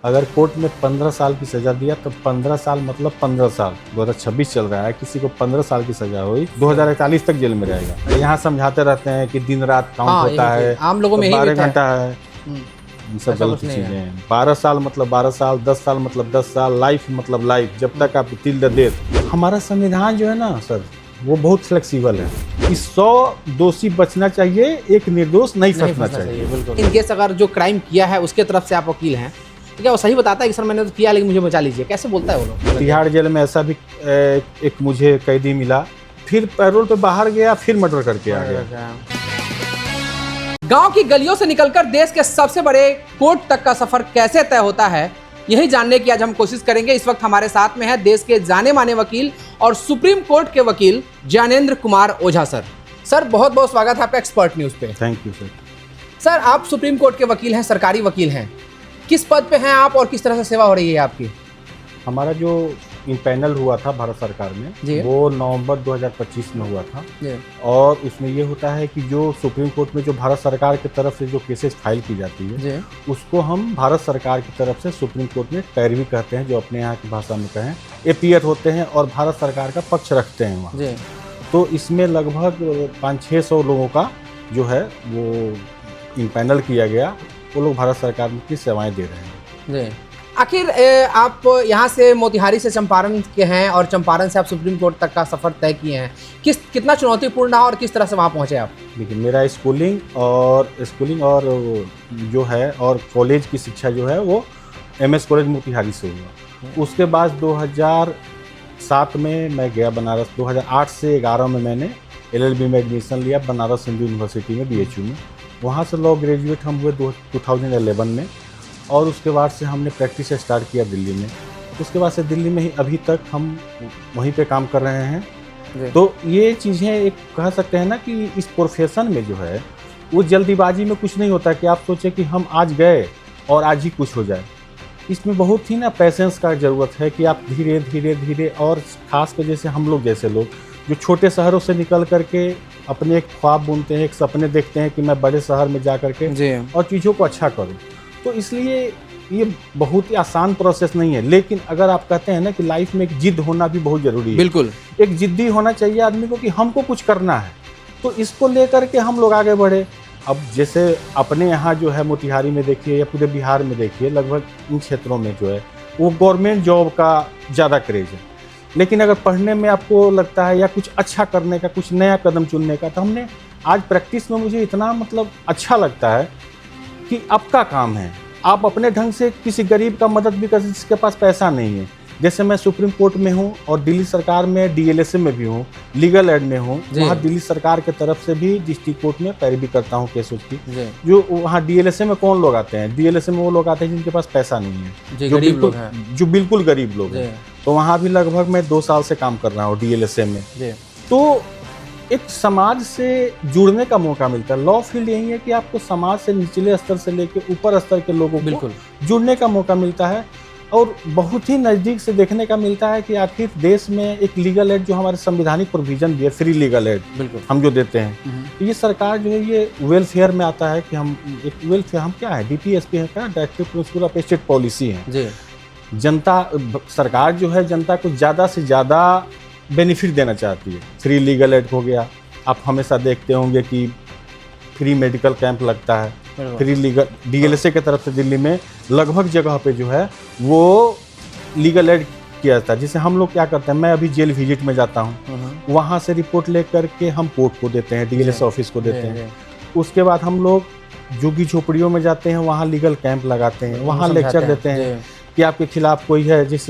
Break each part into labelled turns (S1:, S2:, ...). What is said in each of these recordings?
S1: अगर कोर्ट में 15 साल की सजा दिया तो 15 साल मतलब 15 साल 2026 चल रहा है, किसी को 15 साल की सजा हुई 2041 तक जेल में रहेगा। यहाँ समझाते रहते हैं कि दिन रात काउंट होता है,
S2: आम लोगों में
S1: तो
S2: यही
S1: 12
S2: मिथ्या
S1: घंटा है। ये सब
S2: ऐसा
S1: गलत
S2: कुछ नहीं
S1: चीजें
S2: है।
S1: हैं। 12 साल मतलब 12 साल, 10 साल मतलब 10 साल, लाइफ मतलब लाइफ, जब तक आप टिल द डेथ। हमारा संविधान जो है ना सर, वो बहुत फ्लेक्सिबल है कि 100 दोषी बचना चाहिए, एक निर्दोष नहीं फंसना चाहिए।
S2: बिल्कुल। इन केस अगर जो क्राइम किया है उसके तरफ से आप वकील हैं, तो क्या वो सही बताता है कि सर मैंने तो किया लेकिन मुझे बचा लीजिए? कैसे बोलता है वो लोग?
S1: तिहाड़ जेल में ऐसा भी एक मुझे कैदी मिला, फिर पैरोल पे बाहर गया, फिर मर्डर करके आ गया।
S2: गांव की गलियों से निकलकर देश के सबसे बड़े कोर्ट तक का सफर कैसे तय होता है, यही जानने की आज हम कोशिश करेंगे। इस वक्त हमारे साथ में है देश के जाने माने वकील और सुप्रीम कोर्ट के वकील ज्ञानेंद्र कुमार ओझा सर। सर बहुत बहुत स्वागत है आपका एक्सपर्ट न्यूज पे।
S1: Thank you sir.
S2: सर आप सुप्रीम कोर्ट के वकील हैं, सरकारी वकील हैं, किस पद पे हैं आप और किस तरह से सेवा हो रही है आपकी?
S1: हमारा जो पैनल हुआ था भारत सरकार में, वो नवंबर 2025 में हुआ था। और उसमें ये होता है कि जो सुप्रीम कोर्ट में जो भारत सरकार की तरफ से जो केसेस फाइल की जाती है, उसको हम भारत सरकार की तरफ से सुप्रीम कोर्ट में पैरवी कहते हैं, जो अपने यहाँ की भाषा में कहें एपीएट होते हैं और भारत सरकार का पक्ष रखते हैं वहाँ। तो इसमें लगभग 500-600 लोगों का जो है वो पैनल किया गया, वो लोग भारत सरकार की सेवाएं दे रहे हैं।
S2: आखिर आप यहाँ से मोतिहारी से चंपारण के हैं और चंपारण से आप सुप्रीम कोर्ट तक का सफ़र तय किए हैं, कितना चुनौतीपूर्ण रहा और किस तरह से वहाँ पहुँचे आप?
S1: देखिए, मेरा स्कूलिंग और जो है और कॉलेज की शिक्षा जो है वो एमएस कॉलेज मोतिहारी से हुआ। उसके बाद 2007 में मैं गया बनारस। 2008 से 11 में मैंने LLB में एडमिशन लिया बनारस हिंदू यूनिवर्सिटी में, BHU में। वहाँ से लॉ ग्रेजुएट हम हुए 2011 में, और उसके बाद से हमने प्रैक्टिस स्टार्ट किया दिल्ली में। उसके बाद से दिल्ली में ही अभी तक हम वहीं पे काम कर रहे हैं। तो ये चीज़ें एक कह सकते हैं ना कि इस प्रोफेशन में जो है वो जल्दीबाजी में कुछ नहीं होता कि आप सोचें कि हम आज गए और आज ही कुछ हो जाए। इसमें बहुत ही ना पेशेंस का ज़रूरत है कि आप धीरे धीरे धीरे, और ख़ास कर जैसे हम लोग जैसे लोग जो छोटे शहरों से निकल करके अपने एक ख्वाब बुनते हैं, एक सपने देखते हैं कि मैं बड़े शहर में जा करके और चीज़ों को अच्छा करूँ, तो इसलिए ये बहुत ही आसान प्रोसेस नहीं है। लेकिन अगर आप कहते हैं ना कि लाइफ में एक जिद होना भी बहुत ज़रूरी है।
S2: बिल्कुल,
S1: एक जिद्दी होना चाहिए आदमी को कि हमको कुछ करना है, तो इसको लेकर के हम लोग आगे बढ़े। अब जैसे अपने यहाँ जो है मोतिहारी में देखिए या पूरे बिहार में देखिए, लगभग इन क्षेत्रों में जो है वो गवर्नमेंट जॉब का ज़्यादा क्रेज़ है। लेकिन अगर पढ़ने में आपको लगता है या कुछ अच्छा करने का, कुछ नया कदम चुनने का, तो हमने आज प्रैक्टिस में मुझे इतना मतलब अच्छा लगता है कि आपका काम है, आप अपने ढंग से किसी गरीब का मदद भी कर सकते जिसके पास पैसा नहीं है। जैसे मैं सुप्रीम कोर्ट में हूँ और दिल्ली सरकार में DLSA में भी हूँ, लीगल एड में हूँ। वहाँ दिल्ली सरकार के तरफ से भी डिस्ट्रिक्ट कोर्ट में पैरवी करता हूँ केसों की। जो वहाँ DLSA में कौन लोग आते हैं? DLSA में वो लोग आते हैं जिनके पास पैसा नहीं है, जो बिल्कुल गरीब लोग हैं। तो वहाँ भी लगभग मैं 2 साल से काम कर रहा हूँ DLSA में। तो एक समाज से जुड़ने का मौका मिलता है। लॉ फील्ड यही है कि आपको समाज से निचले स्तर से लेकर ऊपर स्तर के लोगों को जुड़ने का मौका मिलता है, और बहुत ही नज़दीक से देखने का मिलता है कि आखिर देश में एक लीगल एड जो हमारे संवैधानिक प्रोविजन भी है, फ्री लीगल एड हम जो देते हैं, तो ये सरकार जो है ये वेलफेयर में आता है कि हम एक वेलफेयर, हम क्या है, DPSP है क्या, directive principle of state policy है। जनता, सरकार जो है जनता को ज़्यादा से ज़्यादा बेनिफिट देना चाहती है। फ्री लीगल एड हो गया, आप हमेशा देखते होंगे कि फ्री मेडिकल कैंप लगता है, फ्री लीगल DLSA की तरफ से दिल्ली में लगभग जगह पे जो है वो लीगल एड किया जाता है। जिसे हम लोग क्या करते हैं, मैं अभी जेल विजिट में जाता हूँ, वहाँ से रिपोर्ट लेकर के हम कोर्ट को देते हैं, DLSA ऑफिस को देते हैं। उसके बाद हम लोग झुग्गी झोपड़ियों में जाते हैं, वहाँ लीगल कैंप लगाते हैं, वहाँ लेक्चर देते हैं कि आपके खिलाफ कोई है जिस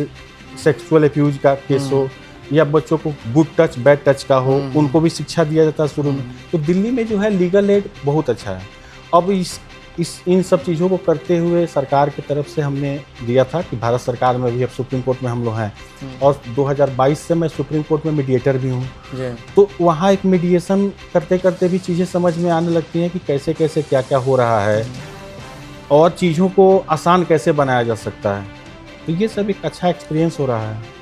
S1: सेक्सुअल अब्यूज का केस हो या बच्चों को गुड टच बैड टच का हो, उनको भी शिक्षा दिया जाता है शुरू में। तो दिल्ली में जो है लीगल एड बहुत अच्छा है। अब इन सब चीज़ों को करते हुए सरकार की तरफ से हमने दिया था कि भारत सरकार में भी अब सुप्रीम कोर्ट में हम लोग हैं, और 2022 से मैं सुप्रीम कोर्ट में मीडिएटर भी हूँ। तो वहाँ एक मीडिएशन करते करते भी चीज़ें समझ में आने लगती हैं कि कैसे कैसे क्या क्या हो रहा है और चीज़ों को आसान कैसे बनाया जा सकता है। तो ये सब एक अच्छा एक्सपीरियंस हो रहा है।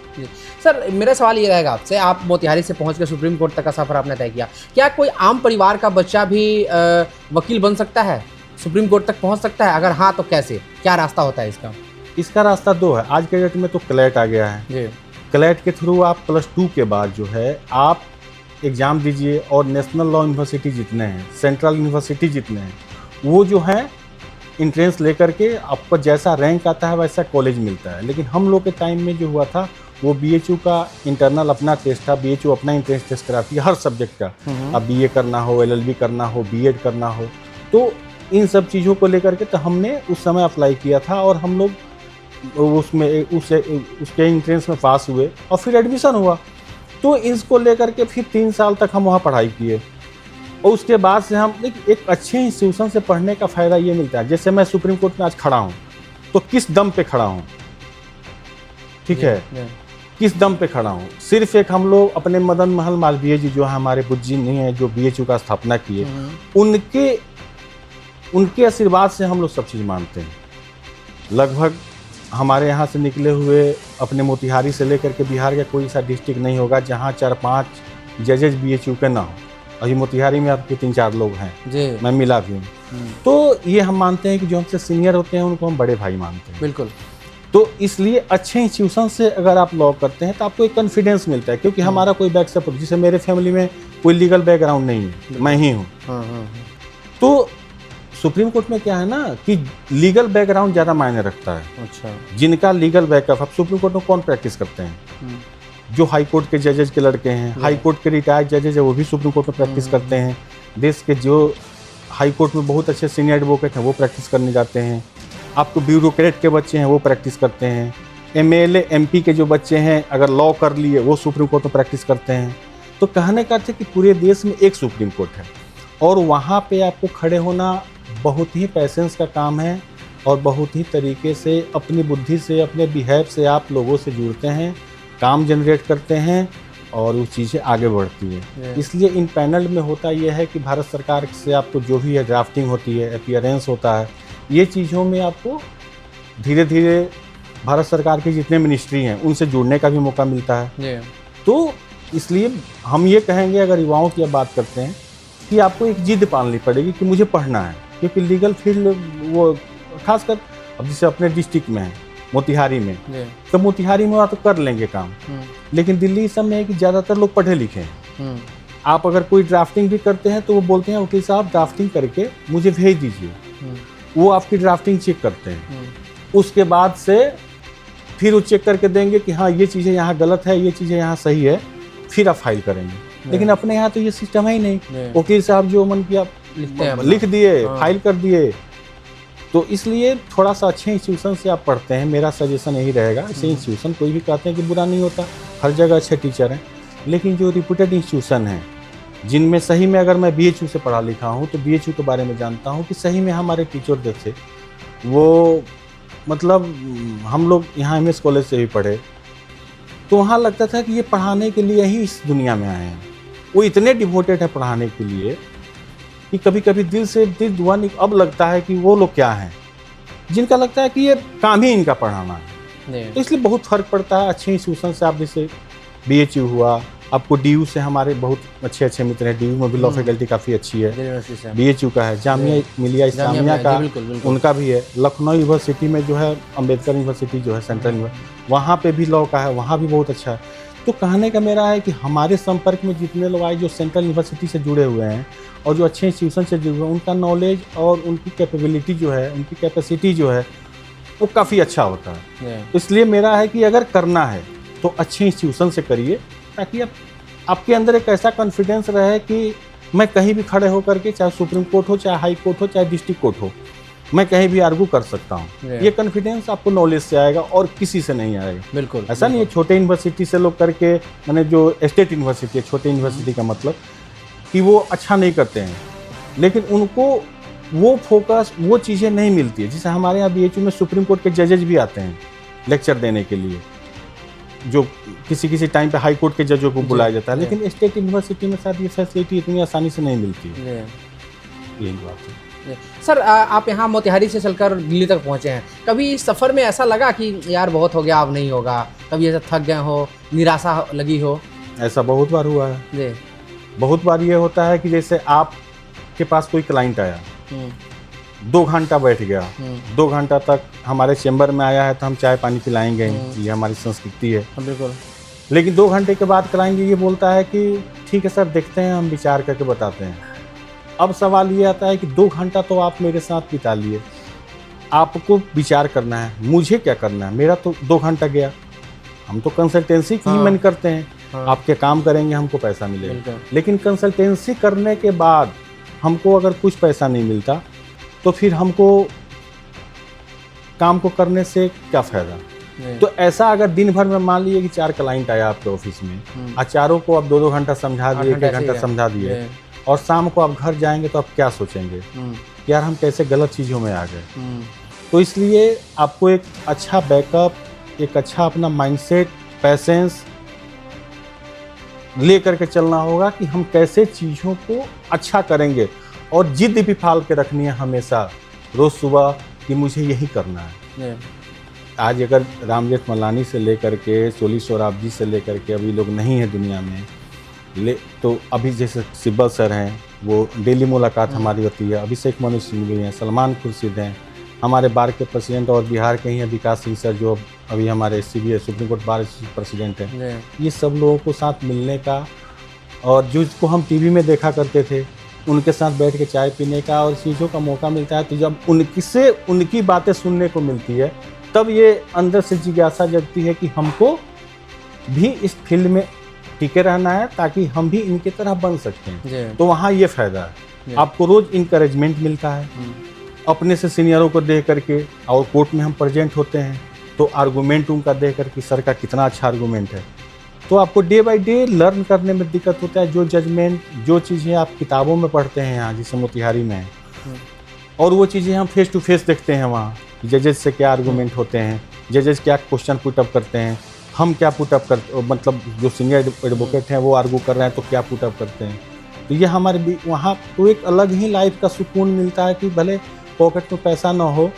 S2: सर मेरा सवाल ये रहेगा आपसे, आप मोतिहारी से पहुंच कर सुप्रीम कोर्ट तक का सफ़र आपने तय किया, क्या कोई आम परिवार का बच्चा भी वकील बन सकता है, सुप्रीम कोर्ट तक पहुंच सकता है? अगर हाँ तो कैसे, क्या रास्ता होता है इसका?
S1: इसका रास्ता दो है। आज के डेट में तो क्लैट आ गया है।
S2: जी।
S1: क्लैट के थ्रू आप +2 के बाद जो है आप एग्ज़ाम दीजिए, और नेशनल लॉ यूनिवर्सिटी जितने हैं, सेंट्रल यूनिवर्सिटी जितने हैं, वो जो है इंट्रेंस लेकर के आपको जैसा रैंक आता है वैसा कॉलेज मिलता है। लेकिन हम लोग के टाइम में जो हुआ था वो BHU का इंटरनल अपना टेस्ट था। BHU अपना इंट्रेंस टेस्ट कराती है हर सब्जेक्ट का। अब BA करना हो, LLB करना हो, B.Ed करना हो, तो इन सब चीज़ों को लेकर के तो हमने उस समय अप्लाई किया था, और हम लोग उसके इंट्रेंस में पास हुए और फिर एडमिशन हुआ। तो इसको लेकर के फिर 3 साल तक हम वहाँ पढ़ाई किए, और उसके बाद से हम एक अच्छे इंस्टीट्यूशन से पढ़ने का फ़ायदा ये मिलता है। जैसे मैं सुप्रीम कोर्ट में आज खड़ा हूँ तो किस दम पे खड़ा हूँ, ठीक है, किस दम पे खड़ा हूँ। सिर्फ एक हम लोग अपने मदन महल मालवीय जी जो है हमारे बुज्जी नहीं है, जो BHU का स्थापना किए, उनके आशीर्वाद से हम लोग सब चीज़ मानते हैं। लगभग हमारे यहाँ से निकले हुए अपने मोतिहारी से लेकर के बिहार का कोई सा डिस्ट्रिक्ट नहीं होगा जहाँ 4-5 जजेज BHU के ना हो। अभी मोतिहारी में आपके 3-4 लोग हैं जी, मैं मिला भी हूँ। तो ये हम मानते हैं कि जो हमसे सीनियर होते हैं उनको हम बड़े भाई मानते हैं।
S2: बिल्कुल।
S1: तो इसलिए अच्छे इंस्टीट्यूशन से अगर आप लॉ करते हैं तो आपको एक कॉन्फिडेंस मिलता है, क्योंकि हमारा कोई बैक सपोर्ट, जैसे मेरे फैमिली में कोई लीगल बैकग्राउंड नहीं है, मैं ही हूँ। तो सुप्रीम कोर्ट में क्या है ना कि लीगल बैकग्राउंड ज़्यादा मायने रखता है। अच्छा। जिनका लीगल बैकअप, अब सुप्रीम कोर्ट में कौन प्रैक्टिस करते हैं? जो हाई कोर्ट के जजेज के लड़के हैं, हाई कोर्ट के रिटायर्ड जजेज है वो भी सुप्रीम कोर्ट में प्रैक्टिस करते हैं। देश के जो हाई कोर्ट में बहुत अच्छे सीनियर एडवोकेट हैं वो प्रैक्टिस करने जाते हैं। आपको ब्यूरोक्रेट के बच्चे हैं वो प्रैक्टिस करते हैं। MLA MP के जो बच्चे हैं अगर लॉ कर लिए वो सुप्रीम कोर्ट में प्रैक्टिस करते हैं। तो कहने का अर्थ है कि पूरे देश में एक सुप्रीम कोर्ट है, और वहाँ पे आपको खड़े होना बहुत ही पैसेंस का काम है, और बहुत ही तरीके से अपनी बुद्धि से, अपने बिहेव से आप लोगों से जुड़ते हैं, काम जनरेट करते हैं, और वो चीज़ें आगे बढ़ती है। इसलिए इन पैनल में होता यह है कि भारत सरकार से आपको जो भी है ड्राफ्टिंग होती है, अपीयरेंस होता है, ये चीज़ों में आपको धीरे धीरे भारत सरकार की जितने मिनिस्ट्री हैं उनसे जुड़ने का भी मौका मिलता है। तो इसलिए हम ये कहेंगे, अगर युवाओं की अब बात करते हैं, कि आपको एक जिद पालनी पड़ेगी कि मुझे पढ़ना है, क्योंकि लीगल फील्ड वो खासकर अब जैसे अपने डिस्ट्रिक्ट में है मोतिहारी में, तो मोतिहारी में तो कर लेंगे काम, लेकिन दिल्ली इस समय है कि ज़्यादातर लोग पढ़े लिखे हैं। आप अगर कोई ड्राफ्टिंग भी करते हैं तो वो बोलते हैं वकील साहब ड्राफ्टिंग करके मुझे भेज दीजिए। वो आपकी ड्राफ्टिंग चेक करते हैं, उसके बाद से फिर वो चेक करके देंगे कि हाँ ये चीज़ें यहाँ गलत है, ये चीज़ें यहाँ सही है, फिर आप फाइल करेंगे। लेकिन अपने यहाँ तो ये सिस्टम है ही नहीं। वकील साहब जो मन किया लिख दिए, फाइल कर दिए। तो इसलिए थोड़ा सा अच्छे इंस्टीट्यूशन से आप पढ़ते हैं, मेरा सजेशन यही रहेगा। ऐसे इंस्टीट्यूशन कोई भी कहते हैं कि बुरा नहीं होता, हर जगह अच्छे टीचर हैं, लेकिन जो रिप्यूटेड इंस्टीट्यूशन हैं जिनमें सही में, अगर मैं BHU से पढ़ा लिखा हूँ तो BHU के बारे में जानता हूँ कि सही में हमारे टीचर जो थे वो मतलब हम लोग यहाँ MS कॉलेज से भी पढ़े, तो वहाँ लगता था कि ये पढ़ाने के लिए ही इस दुनिया में आए हैं। वो इतने डिवोटेड है पढ़ाने के लिए कि कभी कभी दिल से दिल दुआ नहीं। अब लगता है कि वो लोग क्या हैं जिनका लगता है कि ये काम ही इनका पढ़ाना है। तो इसलिए बहुत फ़र्क पड़ता है अच्छे इंस्टीट्यूशन से। आप जैसे BHU हुआ, आपको DU से हमारे बहुत अच्छे मित्र हैं। DU में भी लॉ फैकल्टी काफ़ी अच्छी है, BHU का है। जामिया मिलिया इस्लामिया का उनका भी है। लखनऊ यूनिवर्सिटी में जो है अम्बेडकर यूनिवर्सिटी जो है सेंट्रल यूनिवर्सिटी, वहाँ पे भी लॉ का है, वहाँ भी बहुत अच्छा है। तो कहने का मेरा है कि हमारे संपर्क में जितने लोग आए जो सेंट्रल यूनिवर्सिटी से जुड़े हुए हैं और जो अच्छे इंस्टीट्यूशन से जुड़े हुए हैं, उनका नॉलेज और उनकी कैपेबिलिटी जो है, उनकी कैपेसिटी जो है वो काफ़ी अच्छा होता है। इसलिए मेरा है कि अगर करना है तो अच्छे इंस्टीट्यूशन से करिए, ताकि आपके अंदर एक ऐसा कॉन्फिडेंस रहे कि मैं कहीं भी खड़े होकर के, चाहे सुप्रीम कोर्ट हो, चाहे हाई कोर्ट हो, चाहे डिस्ट्रिक्ट कोर्ट हो, मैं कहीं भी आर्गू कर सकता हूँ। ये कॉन्फिडेंस आपको नॉलेज से आएगा और किसी से नहीं आएगा। बिल्कुल ऐसा नहीं है छोटे यूनिवर्सिटी से लोग करके, मैंने जो स्टेट यूनिवर्सिटी है, छोटे यूनिवर्सिटी का मतलब कि वो अच्छा नहीं करते हैं, लेकिन उनको वो फोकस, वो चीज़ें नहीं मिलती है। जैसे हमारे यहाँ BHU में सुप्रीम कोर्ट के जजेज भी आते हैं लेक्चर देने के लिए, जो किसी टाइम पे हाई कोर्ट के जजों को बुलाया जाता है, लेकिन स्टेट यूनिवर्सिटी में शायद ये फैसिलिटी इतनी आसानी से नहीं मिलती है। यही बात है।
S2: सर, आप यहाँ मोतिहारी से चलकर दिल्ली तक पहुँचे हैं, कभी सफ़र में ऐसा लगा कि यार बहुत हो गया अब नहीं होगा, कभी ऐसा थक गए हो, निराशा लगी हो?
S1: ऐसा बहुत बार हुआ है जी। बहुत बार ये होता है कि जैसे आपके पास कोई क्लाइंट आया, 2 घंटा बैठ गया, 2 घंटा तक हमारे चेंबर में आया है तो हम चाय पानी पिलाएंगे ही, ये हमारी संस्कृति है।
S2: बिल्कुल।
S1: लेकिन 2 घंटे के बाद कराएंगे, ये बोलता है कि ठीक है सर देखते हैं, हम विचार करके बताते हैं। अब सवाल ये आता है कि 2 घंटा तो आप मेरे साथ बिता लिए, आपको विचार करना है, मुझे क्या करना है? मेरा तो 2 घंटा गया। हम तो कंसल्टेंसी की ही मन करते हैं, आपके काम करेंगे हमको पैसा मिलेगा। लेकिन कंसल्टेंसी करने के बाद हमको अगर कुछ पैसा नहीं मिलता तो फिर हमको काम को करने से क्या फ़ायदा? तो ऐसा अगर दिन भर में मान लीजिए कि 4 क्लाइंट आया आपके ऑफिस में, और चारों को आप 2-2 घंटा समझा दिए, 1 घंटा समझा दिए, और शाम को आप घर जाएंगे तो आप क्या सोचेंगे? यार हम कैसे गलत चीज़ों में आ गए। तो इसलिए आपको एक अच्छा बैकअप, एक अच्छा अपना माइंडसेट, पैसेंस ले करके चलना होगा कि हम कैसे चीज़ों को अच्छा करेंगे, और जिद भी पाल के रखनी है हमेशा रोज़ सुबह कि मुझे यही करना है। आज अगर राम जेठमलानी से लेकर के सोली सोराबजी से लेकर के अभी लोग नहीं है दुनिया में, तो अभी जैसे सिब्बल सर हैं, वो डेली मुलाकात हमारी होती है, अभिषेक मनु सिंह भी हैं, सलमान खुर्शीद हैं, हमारे बार के प्रेसिडेंट और बिहार के ही हैं विकास सिंह सर, जो अभी हमारे CBI supreme court bar president हैं। ये सब लोगों को साथ मिलने का, और जिसको हम टीवी में देखा करते थे उनके साथ बैठ के चाय पीने का और चीज़ों का मौका मिलता है, तो जब उनकी बातें सुनने को मिलती है तब ये अंदर से जिज्ञासा जगती है कि हमको भी इस फील्ड में टिके रहना है ताकि हम भी इनकी तरह बन सकते हैं। तो वहाँ ये फ़ायदा है, आपको रोज़ इंकरेजमेंट मिलता है अपने से सीनियरों को देख करके, और कोर्ट में हम प्रेजेंट होते हैं तो आर्गूमेंट उनका देख करके सर का कितना अच्छा आर्गूमेंट है, तो आपको डे बाय डे लर्न करने में दिक्कत होता है। जो जजमेंट, जो चीज़ें आप किताबों में पढ़ते हैं यहाँ जैसे मोतिहारी में है, और वो चीज़ें हम फेस टू फेस देखते हैं वहाँ, जजेस से क्या आर्गूमेंट होते हैं, जजेस क्या क्वेश्चन पुटअप करते हैं, हम क्या पुटअप करते, मतलब जो सीनियर एडवोकेट हैं वो आर्गू कर रहे हैं तो क्या पुटअप करते हैं। तो ये हमारे वहाँ तो एक अलग ही लाइफ का सुकून मिलता है कि भले पॉकेट में पैसा ना हो,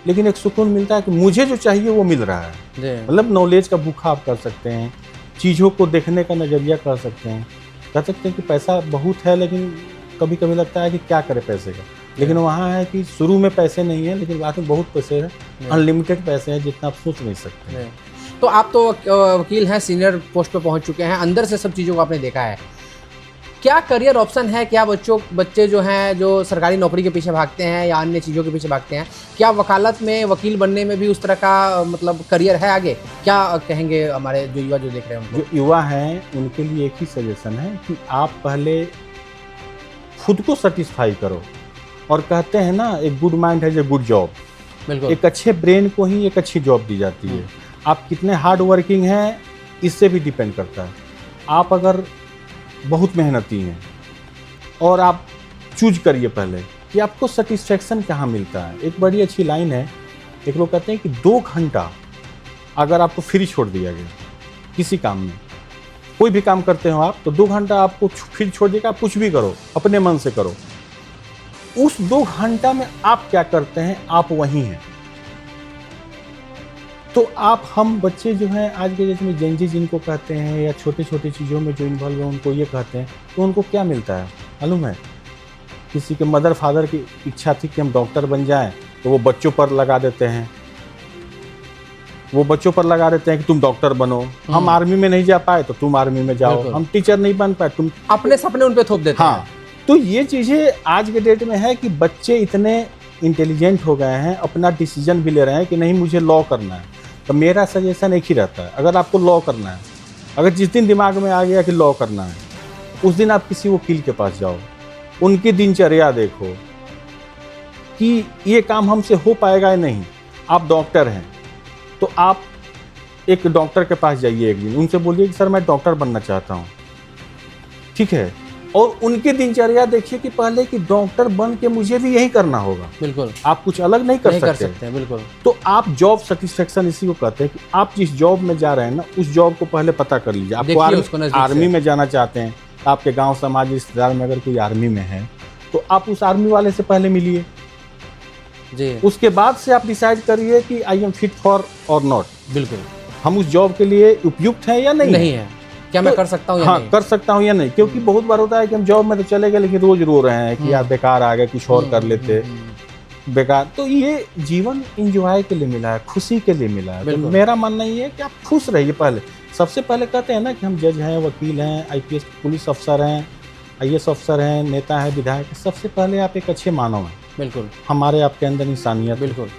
S1: लेकिन एक सुकून मिलता है कि मुझे जो चाहिए वो मिल रहा है। मतलब नॉलेज का भूखा आप कर सकते हैं, चीज़ों को देखने का नज़रिया कर सकते हैं। कह सकते हैं कि पैसा बहुत है, लेकिन कभी कभी लगता है कि क्या करें पैसे का। लेकिन वहाँ है कि शुरू में पैसे नहीं है, लेकिन बाद में बहुत पैसे हैं, अनलिमिटेड पैसे हैं जितना आप सोच नहीं सकते।
S2: तो आप तो वकील हैं, सीनियर पोस्ट पे पहुँच चुके हैं, अंदर से सब चीज़ों को आपने देखा है। क्या करियर ऑप्शन है? क्या बच्चे जो हैं जो सरकारी नौकरी के पीछे भागते हैं या अन्य चीज़ों के पीछे भागते हैं, क्या वकालत में, वकील बनने में भी उस तरह का मतलब करियर है आगे? क्या कहेंगे हमारे जो युवा जो देख रहे हैं उनको?
S1: जो युवा हैं उनके लिए एक ही सजेशन है कि आप पहले खुद को सेटिस्फाई करो, और कहते हैं ना एक गुड माइंड है जो गुड जॉब। बिल्कुल। एक अच्छे ब्रेन को ही एक अच्छी जॉब दी जाती है। आप कितने हार्ड वर्किंग हैं इससे भी डिपेंड करता है। आप अगर बहुत मेहनती हैं और आप चूज करिए पहले कि आपको सेटिस्फेक्शन कहाँ मिलता है। एक बड़ी अच्छी लाइन है, एक लोग कहते हैं कि 2 घंटा अगर आपको फ्री छोड़ दिया गया किसी काम में, कोई भी काम करते हो आप, तो 2 घंटा आपको फ्री छोड़ दिया, आप कुछ भी करो, अपने मन से करो। उस 2 घंटा में आप क्या करते हैं, आप वहीं हैं। तो हम बच्चे जो हैं आज के डेट में जेनजी जिनको कहते हैं, या छोटी छोटी चीज़ों में जो इन्वॉल्व है उनको ये कहते हैं, तो उनको क्या मिलता है मालूम है? किसी के मदर फादर की इच्छा थी कि हम डॉक्टर बन जाएं, तो वो बच्चों पर लगा देते हैं, कि तुम डॉक्टर बनो। हम आर्मी में नहीं जा पाए तो तुम आर्मी में जाओ, हम टीचर नहीं बन पाए, तुम
S2: अपने सपने उन पे थोप देते हैं।
S1: तो ये चीज़ें आज के डेट में है कि बच्चे इतने इंटेलिजेंट हो गए हैं, अपना डिसीजन भी ले रहे हैं कि नहीं मुझे लॉ करना है। तो मेरा सजेशन एक ही रहता है, अगर आपको लॉ करना है, अगर जिस दिन दिमाग में आ गया कि लॉ करना है, उस दिन आप किसी वकील के पास जाओ, उनकी दिनचर्या देखो कि ये काम हमसे हो पाएगा या नहीं। आप डॉक्टर हैं तो आप एक डॉक्टर के पास जाइए एक दिन, उनसे बोलिए कि सर मैं डॉक्टर बनना चाहता हूँ, ठीक है, और उनकी दिनचर्या देखिए कि पहले कि डॉक्टर बन के मुझे भी यही करना होगा। बिल्कुल, आप कुछ अलग नहीं कर सकते हैं। बिल्कुल। तो आप जॉब सेटिस्फेक्शन इसी को कहते हैं कि आप जिस जॉब में जा रहे हैं ना, उस जॉब को पहले पता कर लीजिए। आपको आर्मी में जाना चाहते हैं, आपके गाँव समाज रिश्तेदार में अगर कोई आर्मी में है तो आप उस आर्मी वाले से पहले मिलिए जी। उसके बाद से आप डिसाइड करिए कि आई एम फिट फॉर और नॉट। बिल्कुल, हम उस जॉब के लिए उपयुक्त हैं या नहीं है,
S2: क्या मैं कर सकता हूँ या नहीं?
S1: कर सकता हूँ या नहीं। क्योंकि बहुत बार होता है कि हम जॉब में तो चले गए लेकिन रोज रो रहे हैं कि यार बेकार आ गए, कुछ और कर लेते। बेकार। तो ये जीवन इंजॉय के लिए मिला है, खुशी के लिए मिला है। तो
S2: बिल्कुल।
S1: मेरा मानना ये है कि आप खुश रहिए पहले। सबसे पहले कहते हैं ना कि हम जज हैं, वकील हैं, आईपीएस पुलिस अफसर हैं, आईएएस अफसर हैं, नेता हैं, विधायक हैं। सबसे पहले आप एक अच्छे मानव हैं।
S2: बिल्कुल
S1: हमारे आपके अंदर इंसानियत है।
S2: बिल्कुल।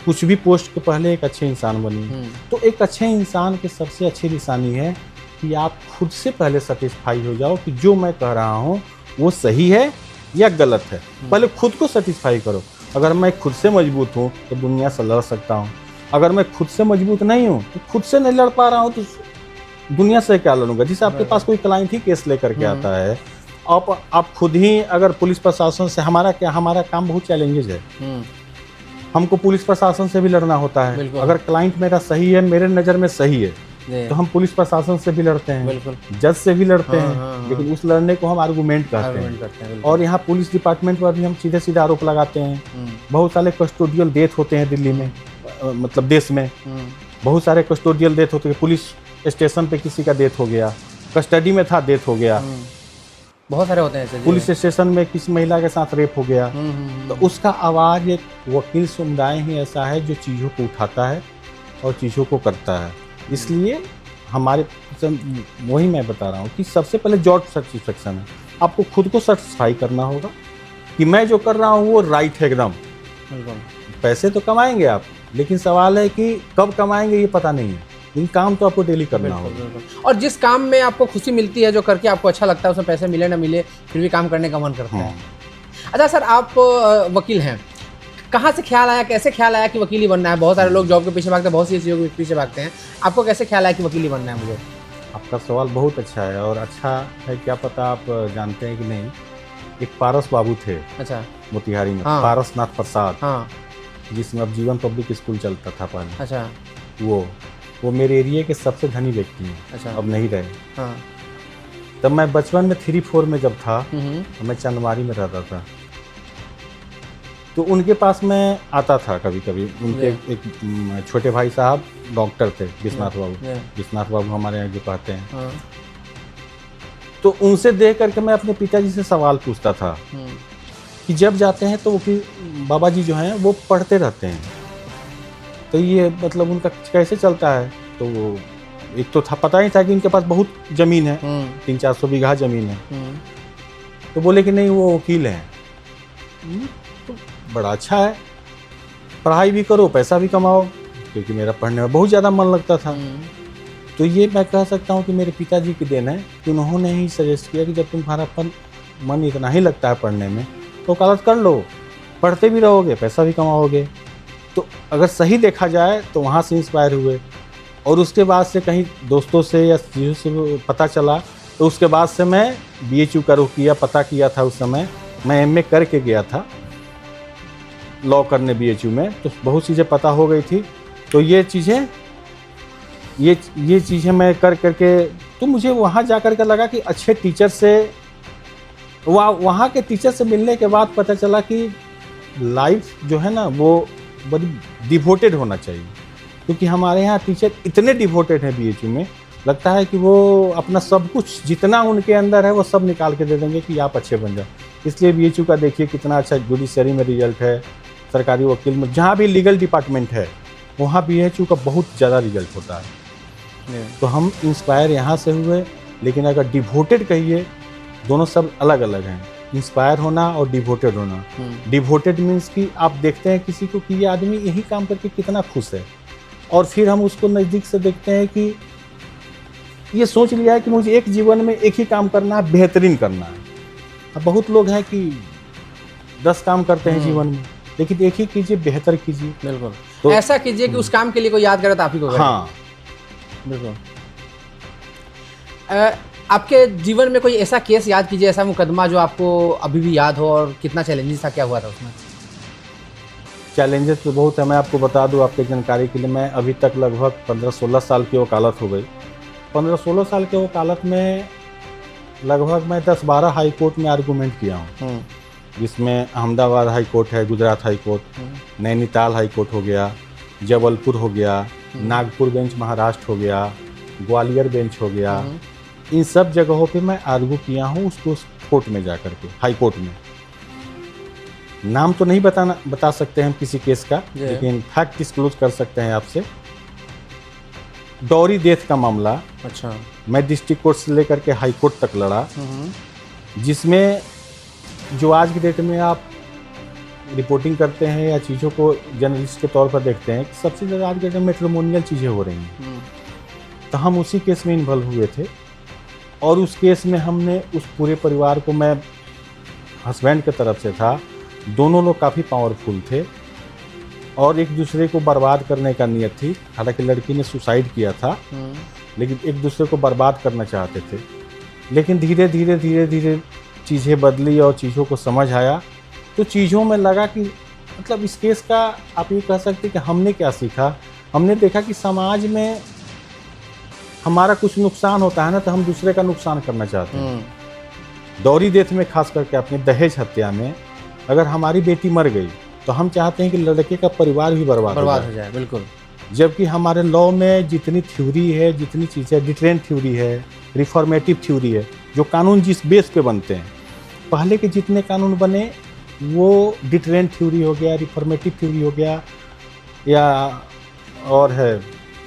S1: कुछ भी पोस्ट के पहले एक अच्छे इंसान बनिए। तो एक अच्छे इंसान की सबसे अच्छी निशानी है कि आप खुद से पहले सेटिस्फाई हो जाओ कि जो मैं कह रहा हूँ वो सही है या गलत है। पहले खुद को सेटिस्फाई करो। अगर मैं खुद से मजबूत हूँ तो दुनिया से लड़ सकता हूँ। अगर मैं खुद से मजबूत नहीं हूँ तो खुद से नहीं लड़ पा रहा हूँ तो दुनिया से क्या लड़ूंगा। जिसे आपके पास कोई क्लाइंट ही केस लेकर के आता है, आप खुद ही अगर पुलिस प्रशासन से, हमारा काम बहुत चैलेंजेस है। हमको पुलिस प्रशासन से भी लड़ना होता है। अगर क्लाइंट मेरा सही है, मेरे नज़र में सही है, तो हम पुलिस प्रशासन से भी लड़ते हैं, जज से भी लड़ते हैं। लेकिन उस लड़ने को हम आर्गूमेंट कहते हैं। और यहाँ पुलिस डिपार्टमेंट पर भी हम सीधे सीधे आरोप लगाते हैं। बहुत सारे कस्टोडियल डेथ होते हैं दिल्ली में, मतलब देश में बहुत सारे कस्टोडियल डेथ होते हैं। पुलिस स्टेशन पे किसी का डेथ हो गया, कस्टडी में था, डेथ हो गया।
S2: बहुत सारे होते हैं ऐसे।
S1: पुलिस स्टेशन में किसी महिला के साथ रेप हो गया। तो उसका आवाज़ एक वकील समुदाय ही ऐसा है जो चीज़ों को उठाता है और चीज़ों को करता है। इसलिए हमारे वही मैं बता रहा हूँ कि सबसे पहले जॉब सेटिस्फेक्शन है। आपको खुद को सेटिस्फाई करना होगा कि मैं जो कर रहा हूँ वो राइट है एकदम। पैसे तो कमाएंगे आप, लेकिन सवाल है कि कब कमाएंगे ये पता नहीं है। लेकिन काम तो आपको डेली करना होगा।
S2: और जिस काम में आपको खुशी मिलती है, जो करके आपको अच्छा लगता है, उसमें पैसे मिले ना मिले फिर भी काम करने का मन करता है। अच्छा सर, आप वकील हैं, कहाँ से ख्याल आया, कैसे ख्याल आया कि वकील ही बनना है? बहुत सारे लोग जॉब के पीछे भागते हैं, बहुत सी चीज़ों के पीछे भागते हैं। आपको कैसे ख्याल आया कि वकील ही बनना है मुझे?
S1: आपका सवाल बहुत अच्छा है। और अच्छा है, क्या पता आप जानते हैं कि नहीं, एक पारस बाबू थे।
S2: अच्छा।
S1: मोतिहारी में।
S2: हाँ।
S1: पारस नाथ प्रसाद।
S2: हाँ।
S1: जिसमें अब जीवन पब्लिक स्कूल चलता था पहले।
S2: अच्छा।
S1: वो मेरे एरिया के सबसे धनी व्यक्ति हैं।
S2: अच्छा।
S1: अब नहीं रहे।
S2: हाँ।
S1: तब मैं बचपन में 3-4 में जब था, तो मैं चंदमारी में रहता था। तो उनके पास मैं आता था कभी कभी। उनके एक छोटे भाई साहब डॉक्टर थे, विश्वनाथ बाबू। विश्वनाथ बाबू हमारे यहाँ जो कहते हैं।
S2: हाँ।
S1: तो उनसे देख करके मैं अपने पिताजी से सवाल पूछता था कि जब जाते हैं तो बाबा जी जो हैं वो पढ़ते रहते हैं, तो ये मतलब उनका कैसे चलता है? तो वो एक तो था, पता ही था कि इनके पास बहुत ज़मीन है, 300-400 बीघा ज़मीन है। तो बोले कि नहीं, वो वकील हैं। तो बड़ा अच्छा है, पढ़ाई भी करो, पैसा भी कमाओ। क्योंकि मेरा पढ़ने में बहुत ज़्यादा मन लगता था। तो ये मैं कह सकता हूँ कि मेरे पिताजी की देन है कि उन्होंने ही सजेस्ट किया कि जब तुम्हारा मन इतना ही लगता है पढ़ने में, तो वकालत कर लो, पढ़ते भी रहोगे, पैसा भी कमाओगे। तो अगर सही देखा जाए तो वहाँ से इंस्पायर हुए। और उसके बाद से कहीं दोस्तों से या चीज़ों से पता चला, तो उसके बाद से मैं BHU का रुख किया, पता किया था। उस समय मैं MA करके गया था लॉ करने BHU में, तो बहुत चीज़ें पता हो गई थी। तो ये चीज़ें मैं कर करके, तो मुझे वहाँ जा कर के लगा कि अच्छे टीचर से, वहाँ के टीचर से मिलने के बाद पता चला कि लाइफ जो है ना वो बड़ी डिवोटेड होना चाहिए। क्योंकि हमारे यहाँ टीचर इतने डिवोटेड हैं BHU में, लगता है कि वो अपना सब कुछ जितना उनके अंदर है वो सब निकाल के दे देंगे कि आप अच्छे बन जाओ। इसलिए BHU का देखिए कितना अच्छा जुडिशरी में रिजल्ट है, सरकारी वकील में, जहाँ भी लीगल डिपार्टमेंट है वहाँ BHU का बहुत ज़्यादा रिजल्ट होता है। तो हम इंस्पायर यहाँ से हुए। लेकिन अगर डिवोटेड कहिए, दोनों सब अलग अलग हैं। इंस्पायर होना और डिवोटेड होना। डिवोटेड मीन्स कि आप देखते हैं किसी को कि ये आदमी यही काम करके कितना खुश है, और फिर हम उसको नज़दीक से देखते हैं कि ये सोच लिया है कि मुझे एक जीवन में एक ही काम करना है, बेहतरीन करना है। अब बहुत लोग हैं कि 10 काम करते हैं जीवन में, लेकिन एक ही कीजिए, बेहतर कीजिए।
S2: बिल्कुल। तो ऐसा कीजिए कि उस काम के लिए कोई याद करे तो आप ही को करे।
S1: हाँ,
S2: बिल्कुल। आपके जीवन में कोई ऐसा केस याद कीजिए, ऐसा मुकदमा जो आपको अभी भी याद हो, और कितना चैलेंजेस था, क्या हुआ था उसमें?
S1: चैलेंजेस तो बहुत है। मैं आपको बता दूं आपके जानकारी के लिए, मैं अभी तक लगभग 15-16 साल की वकालत हो गई। 15-16 साल के वकालत में लगभग मैं 10-12 हाई कोर्ट में आर्गूमेंट किया हूँ। जिसमें अहमदाबाद हाई कोर्ट है, Gujarat high court, Nainital high court हो गया, जबलपुर हो गया, नागपुर बेंच महाराष्ट्र हो गया, ग्वालियर बेंच हो गया। इन सब जगहों पे मैं आर्गू किया हूँ उसको, उस कोर्ट में जा कर के, हाई कोर्ट में। नाम तो नहीं बता सकते हम किसी केस का,
S2: जी।
S1: लेकिन फैक्ट डिस्क्लोज कर सकते हैं आपसे। डॉरी डेथ का मामला
S2: अच्छा।
S1: मैं डिस्ट्रिक्ट कोर्ट से लेकर के हाई कोर्ट तक लड़ा,
S2: हम्म।
S1: जिसमें जो आज की डेट में आप रिपोर्टिंग करते हैं या चीज़ों को जर्नलिस्ट के तौर पर देखते हैं कि सबसे ज़्यादा आज की डेट में मैट्रिमोनियल चीज़ें हो रही हैं, तो हम उसी केस में इन्वॉल्व हुए थे। और उस केस में हमने उस पूरे परिवार को, मैं हस्बैंड के तरफ से था, दोनों लोग काफ़ी पावरफुल थे और एक दूसरे को बर्बाद करने का नियत थी। हालांकि लड़की ने सुसाइड किया था, लेकिन एक दूसरे को बर्बाद करना चाहते थे। लेकिन धीरे धीरे चीज़ें बदली और चीज़ों को समझ आया, तो चीज़ों में लगा कि मतलब इस केस का आप ये कह सकते हैं कि हमने क्या सीखा। हमने देखा कि समाज में हमारा कुछ नुकसान होता है ना, तो हम दूसरे का नुकसान करना चाहते हैं। डॉरी डेथ में खास करके अपने दहेज हत्या में अगर हमारी बेटी मर गई तो हम चाहते हैं कि लड़के का परिवार भी बर्बाद हो जाए।
S2: बिल्कुल।
S1: जबकि हमारे लॉ में जितनी थ्योरी है, जितनी चीज़ें, डिटरेंट थ्योरी है, रिफॉर्मेटिव थ्योरी है, जो कानून जिस बेस पे बनते हैं, पहले के जितने कानून बने वो डिटरेंट थ्योरी हो गया, रिफॉर्मेटिव थ्योरी हो गया, या और है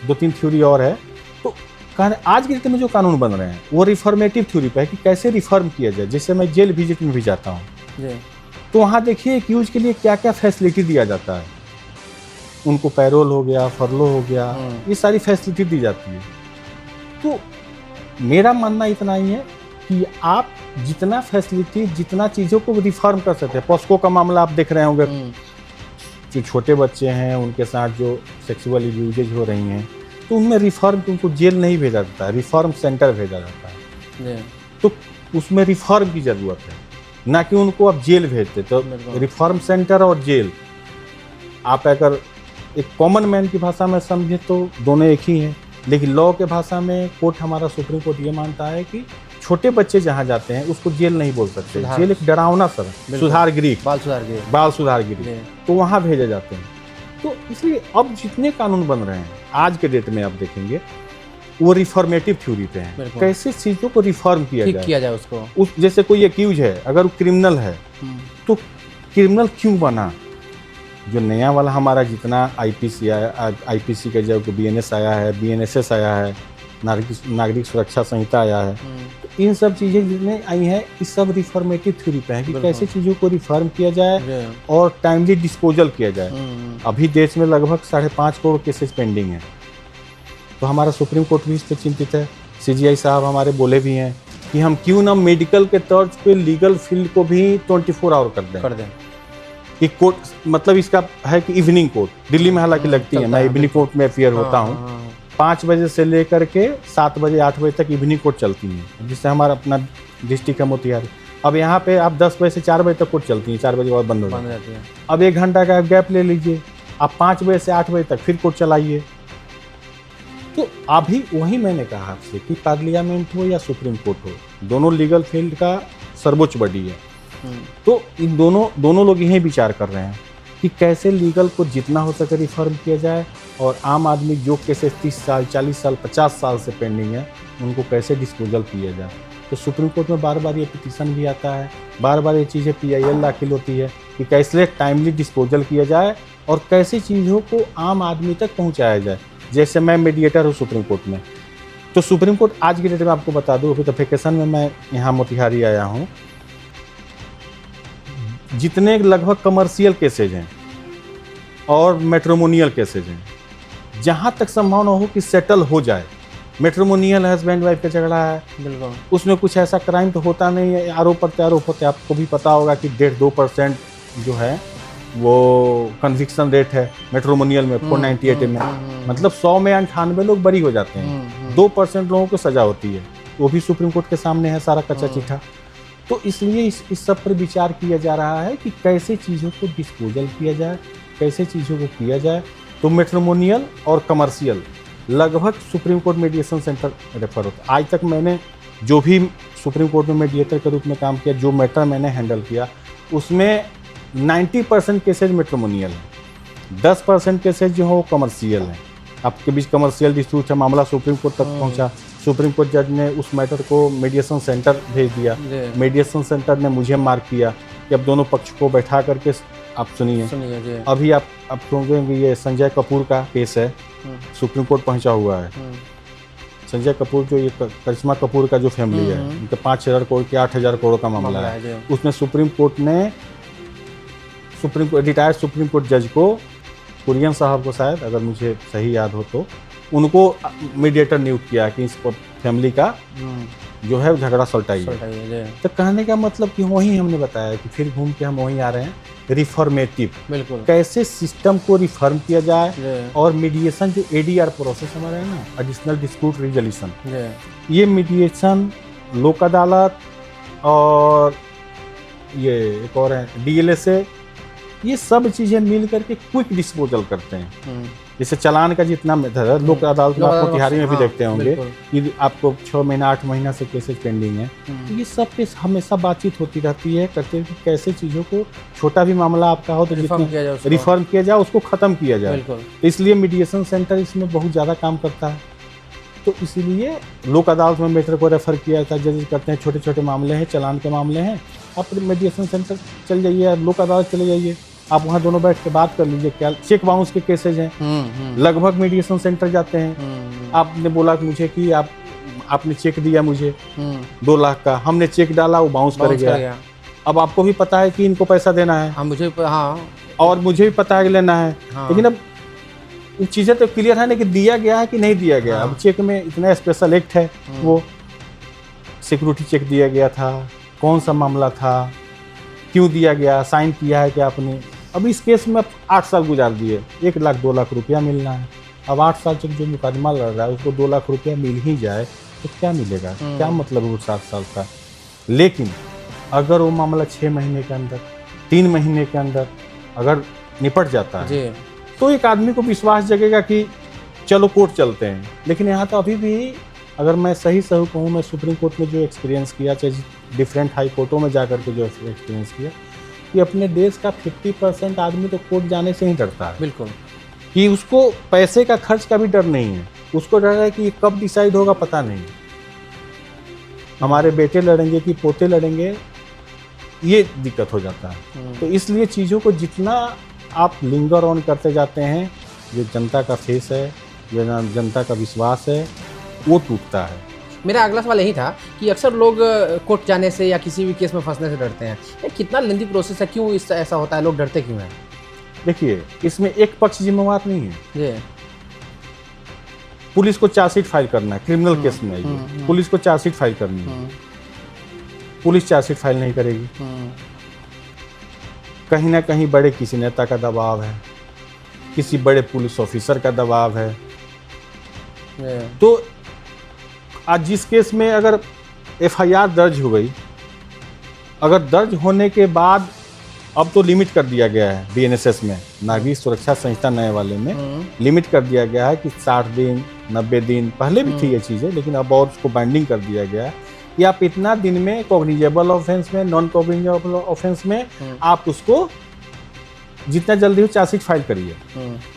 S1: 2-3 थ्योरी और है। तो आज के डेट में जो कानून बन रहे हैं वो रिफॉर्मेटिव थ्योरी पे है कि कैसे रिफॉर्म किया जाए। जैसे मैं जेल विजिट में भी जाता हूँ, तो वहाँ देखिए एक्यूज के लिए क्या क्या फैसिलिटी दिया जाता है। उनको पैरोल हो गया, फरलो हो गया, ये सारी फैसिलिटी दी जाती है। तो मेरा मानना इतना ही है कि आप जितना फैसिलिटी, जितना चीज़ों को रिफॉर्म कर सकते हैं। पॉस्को का मामला आप देख रहे होंगे, जो छोटे बच्चे हैं उनके साथ जो सेक्सुअल यूजेज हो रही हैं, तो उनमें रिफॉर्म, उनको जेल नहीं भेजा जाता है, रिफॉर्म सेंटर भेजा जाता है। तो उसमें रिफॉर्म की ज़रूरत है, ना कि उनको आप जेल भेजते। तो रिफॉर्म सेंटर और जेल, आप अगर एक कॉमन मैन की भाषा में समझे तो दोनों एक ही हैं, लेकिन लॉ के भाषा में कोर्ट, हमारा सुप्रीम कोर्ट ये मानता है कि छोटे बच्चे जहाँ जाते हैं उसको जेल नहीं बोल सकते। जेल एक डरावना सर, सुधार गृह, बाल सुधार गृह, तो वहाँ भेजे जाते हैं। तो इसलिए अब जितने कानून बन रहे हैं आज के डेट में आप देखेंगे वो रिफॉर्मेटिव थ्योरी पे हैं। कैसे चीज़ों को रिफॉर्म किया जाए उसको। उस जैसे कोई एक्यूज है, अगर वो क्रिमिनल है तो क्रिमिनल क्यों बना। जो नया वाला हमारा जितना आईपीसी आया, आईपीसी का जब बीएनएस आया है, बीएनएसएस आया है, नागरिक सुरक्षा संहिता आया है, तो इन सब चीज़ें जितने आई हैं इस सब रिफॉर्मेटिव थ्योरी पे है कि कैसे चीज़ों को रिफॉर्म किया जाए और टाइमली डिस्पोजल किया जाए। अभी देश में लगभग 5.5 करोड़ केसेस पेंडिंग हैं, तो हमारा सुप्रीम कोर्ट भी इस पर चिंतित है। सीजीआई साहब हमारे बोले भी हैं कि हम क्यों ना मेडिकल के तर्ज पे लीगल फील्ड को भी 24 आवर कर दें। कि कोर्ट, मतलब इसका है कि इवनिंग कोर्ट दिल्ली में हालांकि लगती है, मैं इवनिंग कोर्ट में अपियर होता हूँ। 5 बजे से लेकर के 7 बजे 8 बजे तक इवनिंग कोर्ट चलती है, जिससे हमारा अपना डिस्ट्रिक्ट है मोतिहारी। अब यहाँ पे आप 10 बजे से 4 बजे तक कोर्ट चलती है, 4 बजे बाद बंद हो जाती है। अब 1 घंटा का गैप ले लीजिए, आप 5 बजे से 8 बजे तक फिर कोर्ट चलाइए। तो अभी वही मैंने कहा आपसे कि पार्लियामेंट हो या सुप्रीम कोर्ट हो, दोनों लीगल फील्ड का सर्वोच्च बॉडी है। तो इन दोनों लोग यही विचार कर रहे हैं कि कैसे लीगल को जितना हो सके रिफॉर्म किया जाए और आम आदमी जो केसेस 30 साल, 40 साल, 50 साल से पेंडिंग है उनको कैसे डिस्पोजल किया जाए। तो सुप्रीम कोर्ट में बार बार ये पिटीशन भी आता है, बार बार ये चीज़ें PIL दाखिल होती है कि कैसे टाइमली डिस्पोजल किया जाए और कैसे चीज़ों को आम आदमी तक पहुँचाया जाए। जैसे मैं मीडिएटर हूँ सुप्रीम कोर्ट में, तो सुप्रीम कोर्ट आज की डेट में आपको बता दूँ, अभी तो वेकेशन में मैं यहाँ मोतिहारी आया हूँ, जितने लगभग कमर्शियल केसेज हैं और मैट्रिमोनियल केसेज हैं, जहाँ तक संभावना हो कि सेटल हो जाए। मैट्रिमोनियल हस्बैंड वाइफ का झगड़ा है, बिल्कुल उसमें कुछ ऐसा क्राइम तो होता नहीं है, आरोप प्रत्यारोप होते हैं। आपको भी पता होगा कि 1.5-2% जो है वो कन्विक्शन रेट है मैट्रिमोनियल में, 498 में, मतलब 100 में 98 लोग बरी हो जाते हैं, 2% लोगों को सजा होती है। वो भी सुप्रीम कोर्ट के सामने है सारा कच्चा चिट्ठा। तो इसलिए इस सब पर विचार किया जा रहा है कि कैसे चीज़ों को डिस्पोजल किया जाए, कैसे चीज़ों को किया जाए। तो मैट्रिमोनियल और कमर्शियल लगभग supreme court mediation centre refer होता है। आज तक मैंने जो भी सुप्रीम कोर्ट में मीडिएटर के रूप में काम किया, जो मैटर मैंने हैंडल किया, उसमें 90% केसेज मैट्रिमोनियल है, 10% केसेज जो है वो कमर्शियल है। आपके बीच कमर्शियल डिस्प्यूट है, मामला सुप्रीम कोर्ट तक पहुंचा, सुप्रीम कोर्ट जज ने उस मैटर को मीडिएशन सेंटर भेज दिया, मीडिएशन सेंटर ने मुझे मार्क किया, कि अब दोनों पक्ष को बैठा करके आप सुनिए।
S2: सुनिए जी।
S1: अभी आप सुनेंगे ये संजय कपूर का केस है, सुप्रीम कोर्ट पहुंचा हुआ है। संजय कपूर जो ये करिश्मा कपूर का जो फैमिली है, उनके 5,000 करोड़ के 8,000 करोड़ का मामला है। उसमें सुप्रीम कोर्ट ने रिटायर्ड सुप्रीम कोर्ट जज को, कुरियन साहब को शायद, अगर मुझे सही याद हो तो, उनको मीडिएटर नियुक्त किया कि इस फैमिली का जो है झगड़ा सुलटाइए। तो कहने का मतलब कि वहीं हमने बताया कि फिर घूम के हम वहीं आ रहे हैं, रिफॉर्मेटिव,
S2: बिल्कुल,
S1: कैसे सिस्टम को रिफॉर्म किया जाए। और मीडिएशन जो एडीआर प्रोसेस हमारा है ना, एडिशनल डिस्प्यूट रिजोल्यूशन, ये मीडिएशन, लोक अदालत और ये एक और है डीएलएसए, ये सब चीजें मिल करके क्विक डिस्पोजल करते हैं। जैसे चालान का जितना मेथड है, लोक अदालत में आप मोतिहारी में भी देखते होंगे कि आपको 6 महीना 8 महीना से केसेज पेंडिंग है। तो ये सब केस हमेशा बातचीत होती रहती है, करते हैं कि कैसे चीज़ों को, छोटा भी मामला आपका हो तो रिफॉर्म किया जाए, उसको ख़त्म किया जाए। तो इसलिए मीडिएशन सेंटर इसमें बहुत ज़्यादा काम करता है। तो इसीलिए लोक अदालत में मैटर को रेफर किया था, जजेस करते हैं, छोटे छोटे मामले हैं, चालान के मामले हैं, आप मीडिएशन सेंटर चल जाइए, लोक अदालत चले जाइए, आप वहाँ दोनों बैठ के बात कर लीजिए। क्या चेक बाउंस के केसेज हैं, लगभग मीडिएशन सेंटर जाते हैं। आपने बोला कि मुझे कि आपने चेक दिया मुझे 2 लाख का, हमने चेक डाला, वो बाउंस कर गया। अब आपको भी पता है कि इनको पैसा देना है, और मुझे भी पता है कि लेना है, लेकिन अब चीज़ें तो क्लियर है ना कि दिया गया है कि नहीं दिया गया। अब चेक में इतना स्पेशल एक्ट है, वो सिक्योरिटी चेक दिया गया था, कौन सा मामला था, क्यों दिया गया, साइन किया है कि आपने। अब इस केस में 8 साल गुजार दिए, 1 लाख 2 लाख रुपया मिलना है। अब 8 साल तक जो मुकदमा लड़ रहा है उसको 2 लाख रुपया मिल ही जाए तो क्या मिलेगा, क्या मतलब है वो 7 साल का। लेकिन अगर वो मामला 6 महीने के अंदर, 3 महीने के अंदर अगर निपट जाता है तो एक आदमी को विश्वास जगेगा कि चलो कोर्ट चलते हैं। लेकिन यहाँ तो अभी भी, अगर मैं सही कहूँ, मैं सुप्रीम कोर्ट में जो एक्सपीरियंस किया, चाहे डिफरेंट हाई कोर्टों में जा करके जो एक्सपीरियंस किया, कि अपने देश का 50% आदमी तो कोर्ट जाने से ही डरता है। बिल्कुल, कि उसको पैसे का खर्च का भी डर नहीं है, उसको डर है कि कब डिसाइड होगा पता नहीं, हमारे बेटे लड़ेंगे कि पोते लड़ेंगे, ये दिक्कत हो जाता है। तो इसलिए चीज़ों को जितना आप लिंगर ऑन करते जाते हैं, जो जनता का फेस है, जो जनता का विश्वास है, वो टूटता है।
S2: मेरा अगला सवाल यही था कि अक्सर लोग कोर्ट जाने से या किसी भी केस में फंसने से डरते हैं। ये कितना लेंथी प्रोसेस है, क्यों इस ऐसा होता है, लोग डरते क्यों हैं?
S1: देखिए, इसमें एक पक्ष जिम्मेवार नहीं है। पुलिस को चार्जशीट फाइल करना है, क्रिमिनल केस में है, पुलिस को चार्जशीट फाइल करनी है, पुलिस चार्जशीट फाइल नहीं करेगी। कहीं ना कहीं बड़े किसी नेता का दबाव है, किसी बड़े पुलिस ऑफिसर का दबाव है। तो आज जिस केस में अगर एफआईआर दर्ज हो गई, अगर दर्ज होने के बाद अब तो लिमिट कर दिया गया है बीएनएसएस में, नागरिक सुरक्षा संहिता नए वाले में लिमिट कर दिया गया है कि 60 दिन 90 दिन, पहले भी थी ये चीज़ें, लेकिन अब और उसको बाइंडिंग कर दिया गया है कि आप इतना दिन में कॉग्निजेबल ऑफेंस में, नॉन कॉग्निजेबल ऑफेंस में आप उसको जितना जल्दी हो चार्जशीट फाइल करिए।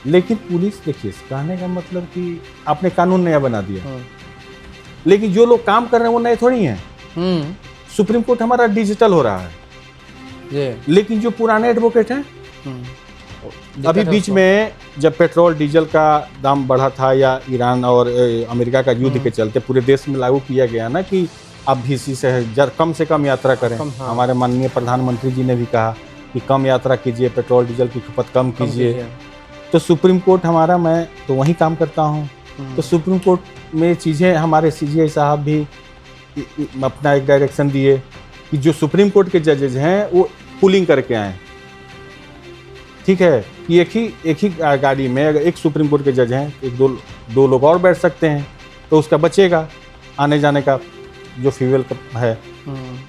S1: लेकिन पुलिस, देखिए, कहने का मतलब कि आपने कानून नया बना दिया, लेकिन जो लोग काम कर रहे हैं वो नए थोड़ी हैं। सुप्रीम कोर्ट हमारा डिजिटल हो रहा है, लेकिन जो पुराने एडवोकेट हैं, अभी बीच में जब पेट्रोल डीजल का दाम बढ़ा था, या ईरान और अमेरिका का युद्ध के चलते पूरे देश में लागू किया गया ना कि आप VC से कम यात्रा करें। हमारे माननीय प्रधानमंत्री जी ने भी कहा कि कम यात्रा कीजिए, पेट्रोल डीजल की खपत कम कीजिए। तो सुप्रीम कोर्ट हमारा, मैं तो वहीं काम करता हूँ, तो सुप्रीम कोर्ट में चीज़ें, हमारे CJI साहब भी अपना एक डायरेक्शन दिए कि जो सुप्रीम कोर्ट के जजेज हैं वो पुलिंग करके आएँ। ठीक है कि एक ही गाड़ी में अगर एक सुप्रीम कोर्ट के जज हैं, एक दो लोग और बैठ सकते हैं, तो उसका बचेगा आने जाने का जो फ्यूल का है।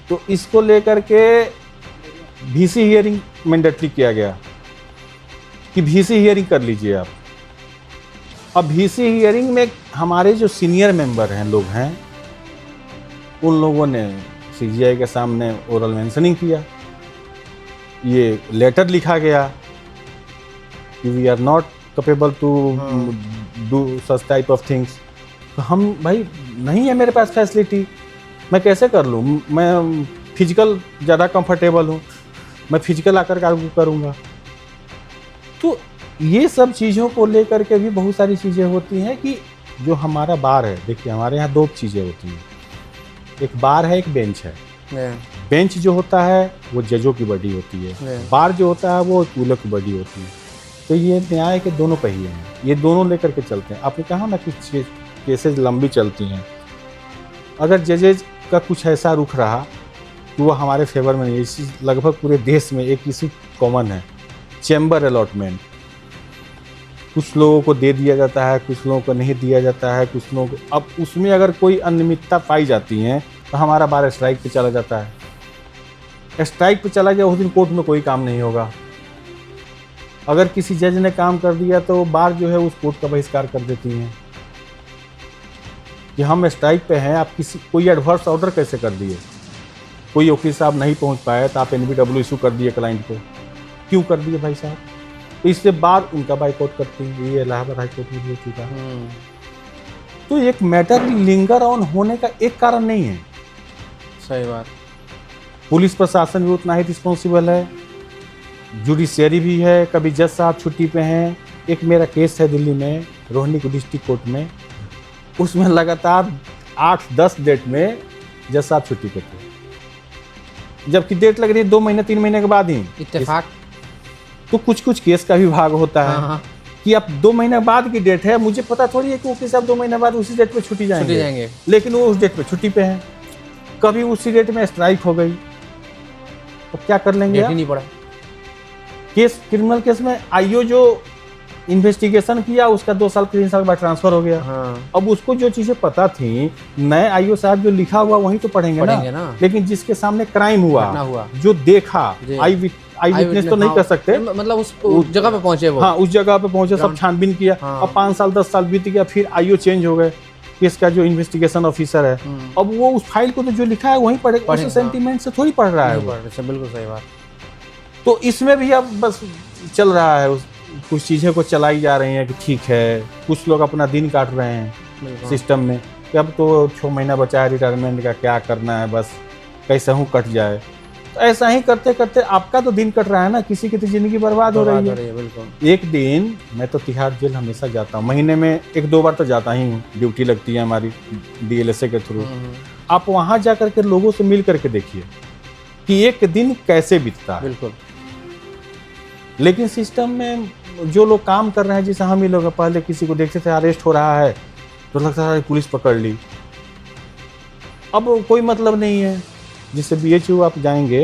S1: तो इसको लेकर के VC हियरिंग मैंडेटरी किया गया कि VC हियरिंग कर लीजिए आप। अब VC हियरिंग में हमारे जो सीनियर मेंबर हैं, लोग हैं, उन लोगों ने CJI के सामने ओरल मेंशनिंग किया, ये लेटर लिखा गया कि we are not capable to do such type of things. तो हम, भाई नहीं है मेरे पास फैसिलिटी, मैं कैसे कर लूँ, मैं फिजिकल ज़्यादा कंफर्टेबल हूँ, मैं फिजिकल आकर के आर्गू करूँगा। तो ये सब चीज़ों को लेकर के भी बहुत सारी चीज़ें होती हैं कि जो हमारा बार है, देखिए हमारे यहाँ 2 चीज़ें होती हैं, एक बार है, एक बेंच है। बेंच जो होता है वो जजों की बॉडी होती है, बार जो होता है वो वकीलों की बॉडी होती है। तो ये न्याय के दोनों पहिए हैं, ये दोनों लेकर के चलते हैं। आपने कहा ना कि केसेस लंबी चलती हैं, अगर जजेज का कुछ ऐसा रुख रहा तो वो हमारे फेवर में नहीं है। इसी लगभग पूरे देश में एक इसी कॉमन है, चैम्बर अलॉटमेंट। कुछ लोगों को दे दिया जाता है, कुछ लोगों को नहीं दिया जाता है, कुछ लोगों को, अब उसमें अगर कोई अनियमितता पाई जाती है तो हमारा बार स्ट्राइक पे चला जाता है। स्ट्राइक पे चला गया उस दिन कोर्ट में कोई काम नहीं होगा। अगर किसी जज ने काम कर दिया तो बार जो है उस कोर्ट का बहिष्कार कर देती हैं कि हम स्ट्राइक पे हैं, आप कोई एडवर्स ऑर्डर कैसे कर दिए, कोई वकील साहब नहीं पहुंच पाए तो आप NBW इशू कर दिए क्लाइंट को, क्यों कर दिए भाई साहब? तो इससे बाद उनका बाइकआउट करती है। ये इलाहाबाद हाई कोर्ट में भी होती था। तो एक मैटर लिंगर ऑन होने का एक कारण नहीं है।
S2: सही बात।
S1: पुलिस प्रशासन भी उतना ही रिस्पॉन्सिबल है, जुडिशियरी भी है। कभी जज साहब छुट्टी पे हैं। एक मेरा केस है दिल्ली में, रोहिणी डिस्ट्रिक्ट कोर्ट में, उसमें लगातार 8-10 डेट में जज साहब छुट्टी पे थे, जबकि डेट लग रही है 2 महीने 3 महीने के बाद ही
S2: इत्तेफाक।
S1: तो कुछ केस का भी भाग होता है कि अब 2 महीने बाद की डेट है, मुझे पता थोड़ी है कि वकील साहब 2 महीने बाद उसी डेट पे छुट्टी जाएंगे, लेकिन वो उस डेट पे छुट्टी पे हैं। कभी उसी डेट में स्ट्राइक हो गई तो क्या कर लेंगे?
S2: डेट ही नहीं पड़ा।
S1: केस क्रिमिनल केस में आईओ जो इन्वेस्टिगेशन किया उसका 2 साल 3 साल बाद ट्रांसफर हो गया। अब उसको जो चीजें पता थी, नए आईओ साहब जो लिखा हुआ वही तो पढ़ेंगे ना। लेकिन जिसके सामने क्राइम हुआ, जो देखा, आई विटनेस तो नहीं कर सकते,
S2: मतलब उस जगह पे पहुंचे वो।
S1: हाँ, उस जगह पे पहुंचे, सब छानबीन किया। अब 5 साल 10 साल बीत गया, फिर आईओ चेंज हो गए, केस का जो इन्वेस्टिगेशन ऑफिसर है, अब वो उस फाइल को तो जो लिखा है वहीं पढ़ेगा, उस सेंटीमेंट से थोड़ी पढ़ रहा है वो।
S2: बिल्कुल सही बात।
S1: तो इसमें भी अब बस चल रहा है, कुछ चीज़ें को चलाई जा रही हैं कि ठीक है, कुछ लोग अपना दिन काट रहे हैं सिस्टम में कि अब तो 6 महीना बचा है रिटायरमेंट का, क्या करना है, बस कैसे हूँ कट जाए। तो ऐसा ही करते करते आपका तो दिन कट रहा है ना, किसी की तो जिंदगी बर्बाद हो रही है। बिल्कुल। एक दिन मैं तो तिहाड़ जेल हमेशा जाता हूँ, महीने में 1-2 बार तो जाता ही हूँ, ड्यूटी लगती है हमारी DLSA के थ्रू। आप वहाँ जा करके लोगों से मिल करके देखिए कि एक दिन कैसे बीतता है।
S2: बिल्कुल।
S1: लेकिन सिस्टम में जो लोग काम कर रहे हैं, जैसे हम ही लोग पहले किसी को देखते थे अरेस्ट हो रहा है तो लगता था पुलिस पकड़ ली, अब कोई मतलब नहीं है। जिससे BHU आप जाएंगे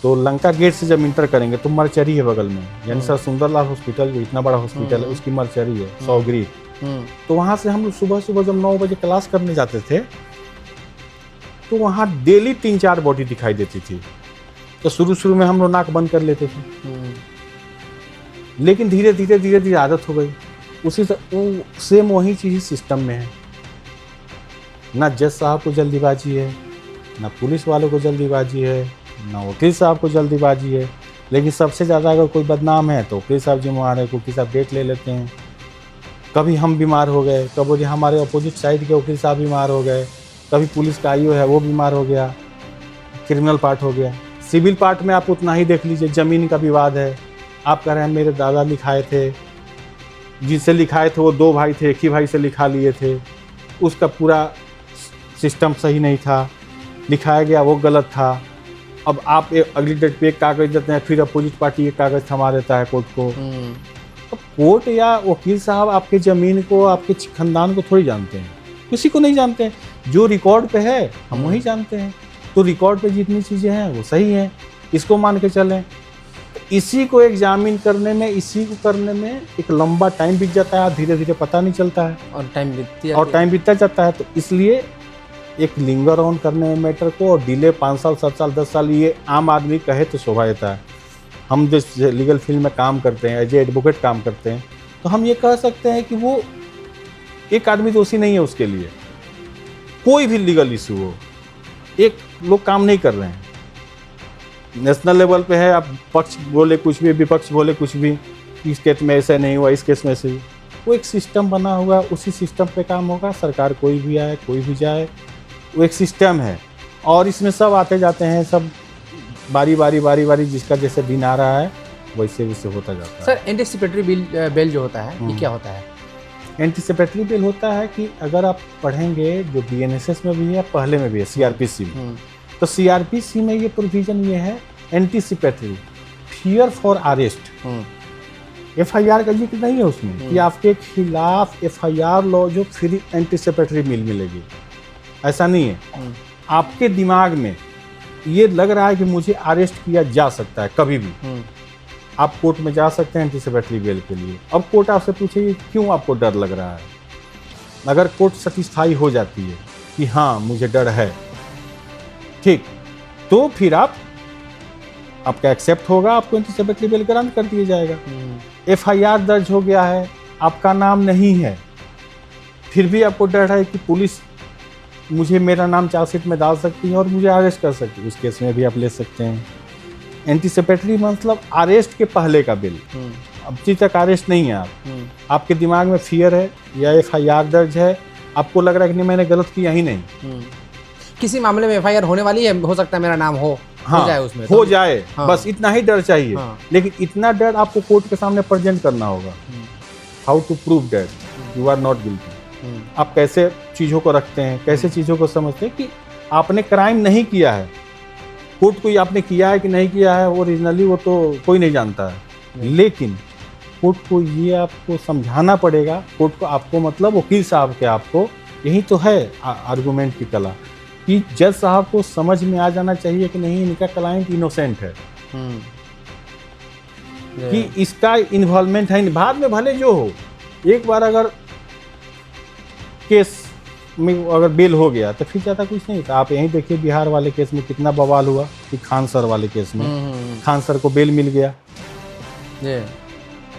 S1: तो लंका गेट से जब इंटर करेंगे तो मर्चरी है बगल में, यानी सर सुंदरलाल हॉस्पिटल जो इतना बड़ा हॉस्पिटल है उसकी मर्चरी है 100 ग्रीड। तो वहाँ से हम लोग सुबह सुबह जब 9 बजे क्लास करने जाते थे तो वहाँ डेली 3-4 बॉडी दिखाई देती थी। तो शुरू में हम लोग नाक बंद कर लेते थे, लेकिन धीरे धीरे आदत हो गई। उसी सेम वही चीज़ सिस्टम में है। ना जज साहब को जल्दीबाजी है, ना पुलिस वालों को जल्दीबाजी है, ना वकील साहब को जल्दीबाजी है, लेकिन सबसे ज़्यादा अगर कोई बदनाम है तो वकील साहब जिम्मेवार है, वकील साहब डेट ले लेते हैं। कभी हम बीमार हो गए, कभी हमारे अपोजिट साइड के वकील साहब बीमार हो गए, कभी पुलिस का आईओ है वो बीमार हो गया, क्रिमिनल पार्ट हो गया। सिविल पार्ट में आप उतना ही देख लीजिए, ज़मीन का विवाद है, आप कह रहे हैं मेरे दादा लिखाए थे, जिनसे लिखाए थे वो 2 भाई थे, एक ही भाई से लिखा लिए थे, उसका पूरा सिस्टम सही नहीं था, लिखाया गया वो गलत था। अब आप अगली डेट पे एक कागज़ देते हैं, फिर अपोजिट पार्टी एक कागज़ थमा देता है कोर्ट को। अब कोर्ट या वकील साहब आपके ज़मीन को, आपके खानदान को थोड़ी जानते हैं, किसी को नहीं जानते हैं। जो रिकॉर्ड पे है हम वही जानते हैं। तो रिकॉर्ड पे जितनी चीज़ें हैं वो सही हैं, इसको मान के चलें। इसी को एग्जामिन करने में, इसी को करने में एक लंबा टाइम बीत जाता है, धीरे धीरे पता नहीं चलता है और टाइम बीतता जाता है। तो इसलिए एक लिंगर ऑन करने में मैटर को और डिले 5 साल 7 साल 10 साल, ये आम आदमी कहे तो शोभा देता है। हम जो लीगल फील्ड में काम करते हैं, एज ए एडवोकेट काम करते हैं, तो हम ये कह सकते हैं कि वो एक आदमी दोषी नहीं है उसके लिए। कोई भी लीगल इशू हो, एक लोग काम नहीं कर रहे हैं, नेशनल लेवल पे है, आप पक्ष बोले कुछ भी, विपक्ष बोले कुछ भी, इस केस में ऐसा नहीं हुआ, इस केस में ऐसे, वो एक सिस्टम बना हुआ, उसी सिस्टम पे काम होगा। सरकार कोई भी आए, कोई भी जाए, वो एक सिस्टम है और इसमें सब आते जाते हैं, सब बारी बारी जिसका जैसे दिन आ रहा है वैसे वैसे होता जाता है।
S2: सर एंटीसिपेटरी बेल जो होता है ये क्या होता है?
S1: एंटीसिपेटरी बेल होता है कि अगर आप पढ़ेंगे जो बीएनएसएस में भी है, पहले में भी है, सीआरपीसी में, तो सीआरपीसी में ये प्रोविजन ये है anticipatory, fear for arrest. FIR का जिक्र नहीं है उसमें कि आपके खिलाफ एफआईआर लो जो फिर एंटीसिपेटरी मिलेगी, ऐसा नहीं है। आपके दिमाग में ये लग रहा है कि मुझे अरेस्ट किया जा सकता है कभी भी, आप कोर्ट में जा सकते हैं एंटीसिपेटरी बेल के लिए। अब कोर्ट आपसे पूछेगी क्यों आपको डर लग रहा है। अगर कोर्ट सेटिस्फाई हो जाती है कि हाँ मुझे डर है, ठीक, तो फिर आपका एक्सेप्ट होगा, आपको एंटीसिपेटरी बेल ग्रांट कर दिया जाएगा। एफआईआर दर्ज हो गया है, आपका नाम नहीं है, फिर भी आपको डर है कि पुलिस मुझे मेरा नाम चार्जशीट में डाल सकती है और मुझे अरेस्ट कर सकती है, उस केस में भी आप ले सकते हैं। एंटीसिपेटरी मतलब अरेस्ट के पहले का बिल, अब जी तक अरेस्ट नहीं है आपके दिमाग में फियर है या एफआईआर दर्ज है, आपको लग रहा है कि नहीं मैंने गलत किया ही नहीं।
S2: किसी मामले में एफआईआर होने वाली है, हो सकता है मेरा नाम हो जाए उसमें,
S1: हो जाए, बस इतना ही डर चाहिए। लेकिन इतना डर आपको कोर्ट के सामने प्रेजेंट करना होगा। How to prove that you are not guilty. आप कैसे चीज़ों को रखते हैं, कैसे चीज़ों को समझते हैं कि आपने क्राइम नहीं किया है। कोर्ट को आपने किया है कि नहीं किया है ओरिजिनली वो तो कोई नहीं जानता है, लेकिन कोर्ट को ये आपको समझाना पड़ेगा। कोर्ट को आपको मतलब वकील साहब के आपको, यही तो है आर्गूमेंट की कला, कि जज साहब को समझ में आ जाना चाहिए कि नहीं इनका क्लाइंट इनोसेंट है, कि इसका इन्वॉल्वमेंट है। बाद में भले जो हो, एक बार अगर केस में अगर बेल हो गया तो फिर ज़्यादा कुछ नहीं था। आप यहीं देखिए बिहार वाले केस में कितना बवाल हुआ कि खान सर वाले केस में खान सर को बेल मिल गया,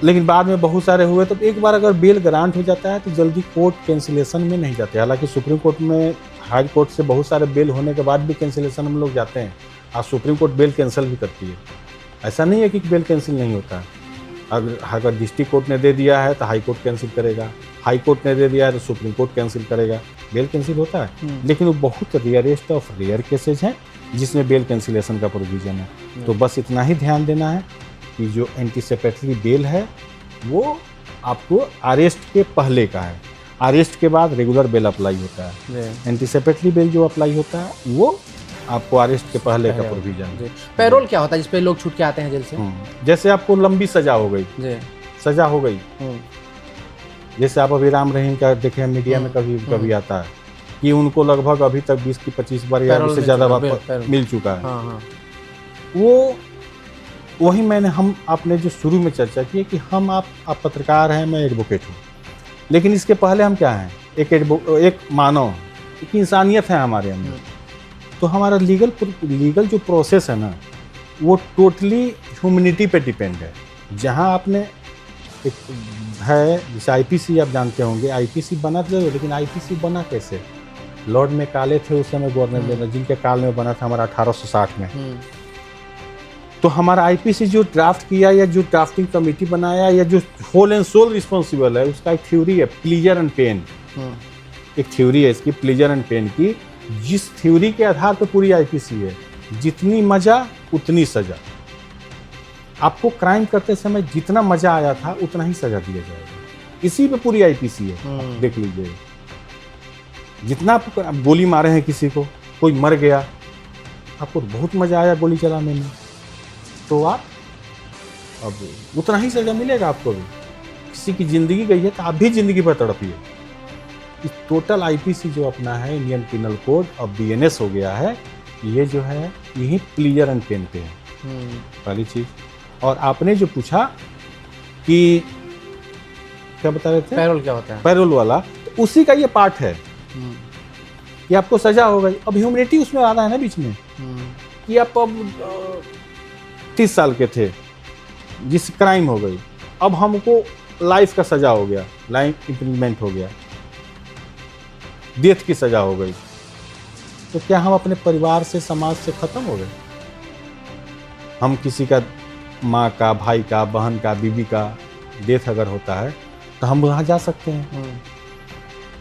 S1: लेकिन बाद में बहुत सारे हुए। तो एक बार अगर बेल ग्रांट हो जाता है तो जल्दी कोर्ट कैंसिलेशन में नहीं जाते। हालांकि सुप्रीम कोर्ट में, हाई कोर्ट से बहुत सारे बेल होने के बाद भी कैंसिलेशन हम लोग जाते हैं। आज सुप्रीम कोर्ट बेल कैंसिल भी करती है, ऐसा नहीं है कि बेल कैंसिल नहीं होता है। अगर डिस्ट्रिक्ट कोर्ट ने दे दिया है तो हाई कोर्ट कैंसिल करेगा, हाई कोर्ट ने दे दिया है तो सुप्रीम कोर्ट कैंसिल करेगा, बेल कैंसिल होता है। लेकिन वो बहुत रेयरेस्ट ऑफ रेयर केसेज हैं जिसमें बेल कैंसिलेशन का प्रोविजन है। तो बस इतना ही ध्यान देना है कि जो एंटीसिपेटरी बेल है वो आपको अरेस्ट के पहले का है, अरेस्ट के बाद रेगुलर बेल अप्लाई होता है। एंटीसिपेटरी बेल जो अप्लाई होता है वो आपको अरेस्ट के पहले का प्रोविजन।
S2: पैरोल क्या होता है जिसपे लोग छूट के आते हैं जेल से?
S1: जैसे आपको लंबी सजा हो गई, सजा हो गई, जैसे आप अभी राम रहीम का देखे मीडिया में कभी आता है कि उनको लगभग अभी तक 20 की 25 बार या उससे ज़्यादा बार मिल चुका है। वो वही हम आपने जो शुरू में चर्चा की है कि आप पत्रकार हैं, मैं एडवोकेट हूँ, लेकिन इसके पहले हम क्या हैं? एक मानव, एक इंसानियत है हमारे अंदर। तो हमारा लीगल जो प्रोसेस है ना वो टोटली ह्यूमैनिटी पे डिपेंड है। जहाँ आपने एक है, जैसे आईपीसी आप जानते होंगे, आईपीसी बना था, लेकिन आईपीसी बना कैसे? लॉर्ड में काले थे उस समय गवर्नर जनरल, जिनके काल में बना था हमारा 1860 में। तो हमारा आईपीसी जो ड्राफ्ट किया या जो ड्राफ्टिंग कमेटी बनाया या जो होल एंड सोल रिस्पॉन्सिबल है, उसका एक थ्योरी है प्लीजर एंड पेन। एक थ्योरी है इसकी प्लीजर एंड पेन की, जिस थ्योरी के आधार पर पूरी आईपीसी है। जितनी मजा उतनी सजा। आपको क्राइम करते समय जितना मजा आया था उतना ही सजा दिया जाएगा। इसी पे पूरी आईपीसी है। आप देख लीजिए, जितना आप गोली मारे हैं किसी को, कोई मर गया, आपको बहुत मजा आया गोली चलाने में, तो आप अब उतना ही सजा मिलेगा आपको भी। किसी की जिंदगी गई है तो आप भी जिंदगी भर तड़पिए। इस टोटल आईपीसी जो अपना है, इंडियन पिनल कोड, अब बीएनएस हो गया है, ये जो है यही प्लीजर एंड पेन पे है पहली चीज। और आपने जो पूछा कि क्या बता रहे थे,
S2: पैरोल क्या होता है,
S1: पैरोल वाला, तो उसी का ये पार्ट है कि आपको सजा हो गई। अब ह्यूमैनिटी उसमें आ रहा है ना बीच में, कि आप अब 30 साल के थे, जिस क्राइम हो गई, अब हमको लाइफ का सजा हो गया, लाइफ इम्प्रिजमेंट हो गया, डेथ की सजा हो गई, तो क्या हम अपने परिवार से, समाज से खत्म हो गए? हम किसी का, माँ का, भाई का, बहन का, बीवी का डेथ अगर होता है तो हम वहाँ जा सकते हैं।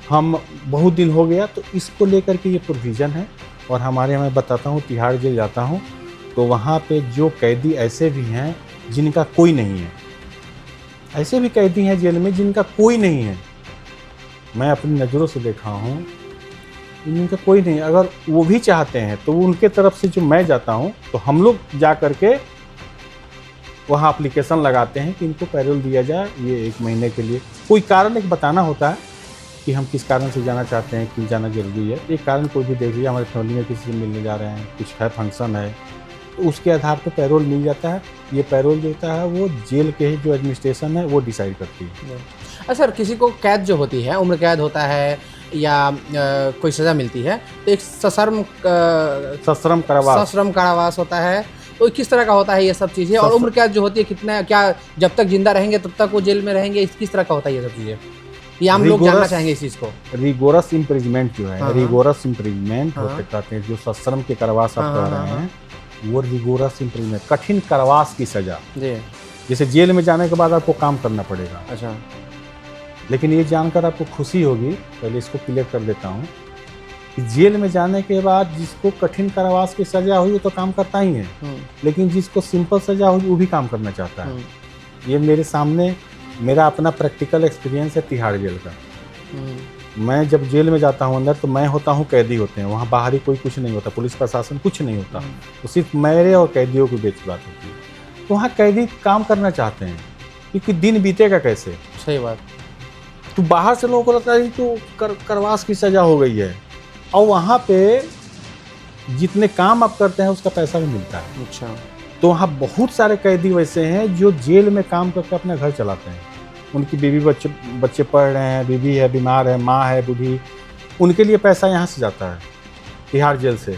S1: हम बहुत दिन हो गया, तो इसको लेकर के ये प्रोविज़न है। और हमारे यहाँ मैं बताता हूँ, तिहाड़ जेल जाता हूँ तो वहाँ पे जो कैदी ऐसे भी हैं जिनका कोई नहीं है, ऐसे भी कैदी हैं जेल में जिनका कोई नहीं है। मैं अपनी नज़रों से देखा हूँ, इनका कोई नहीं। अगर वो भी चाहते हैं तो उनके तरफ से जो मैं जाता हूँ तो हम लोग जा करके वहाँ एप्लीकेशन लगाते हैं कि इनको पैरोल दिया जाए ये 1 महीने के लिए। कोई कारण एक बताना होता है कि हम किस कारण से जाना चाहते हैं, क्यों जाना जरूरी है। एक कारण कोई भी देख लिया, हमारे फैमिली में किसी से मिलने जा रहे हैं, कुछ है फंक्शन है, तो उसके आधार पर पैरोल मिल जाता है। ये पैरोल जो होता है वो जेल के ही जो एडमिनिस्ट्रेशन है वो डिसाइड करती है।
S2: सर, किसी को कैद जो होती है, उम्र कैद होता है या कोई सज़ा मिलती है, तो एक सश्रम कारावास होता है, तो किस तरह का होता है ये सब चीज़ें? और उम्र कैद जो होती है कितना, क्या जब तक जिंदा रहेंगे तब तक वो जेल में रहेंगे, किस तरह का होता है ये सब चीज़ें? ये हम लोग जानना चाहेंगे इस चीज़ को।
S1: रिगोरस इम्प्रिजमेंट जो है,
S2: हाँ,
S1: रिगोरस इम्प्रिजमेंट
S2: हाँ,
S1: होते कहते हैं, जो सश्रम के कारावास आप कह रहे हैं, वो रिगोरस इम्प्रिजमेंट, कठिन कारावास की सजा।
S2: जी।
S1: जैसे जेल में जाने के बाद आपको काम करना पड़ेगा।
S2: अच्छा।
S1: लेकिन ये जानकर आपको खुशी होगी, पहले इसको क्लियर कर देता हूँ कि जेल में जाने के बाद जिसको कठिन कारावास की सजा हुई वो तो काम करता ही है, लेकिन जिसको सिंपल सजा हुई वो भी काम करना चाहता है। ये मेरे सामने मेरा अपना प्रैक्टिकल एक्सपीरियंस है तिहाड़ जेल का। मैं जब जेल में जाता हूँ अंदर तो मैं होता हूँ, कैदी होते हैं वहाँ, बाहरी कोई कुछ नहीं होता, पुलिस प्रशासन कुछ नहीं होता, तो सिर्फ मेरे और कैदियों की बीच बात होती है। तो वहाँ कैदी काम करना चाहते हैं, क्योंकि दिन बीतेगा कैसे।
S2: सही बात।
S1: तो बाहर से लोगों को लगता है तो कारावास की सज़ा हो गई है, और वहाँ पे जितने काम आप करते हैं उसका पैसा भी मिलता है।
S2: अच्छा।
S1: तो वहाँ बहुत सारे कैदी वैसे हैं जो जेल में काम करके अपना घर चलाते हैं। उनकी बीवी बच्चे पढ़ रहे हैं, बीवी है बीमार है, माँ है बूढ़ी, उनके लिए पैसा यहाँ से जाता है तिहाड़ जेल से।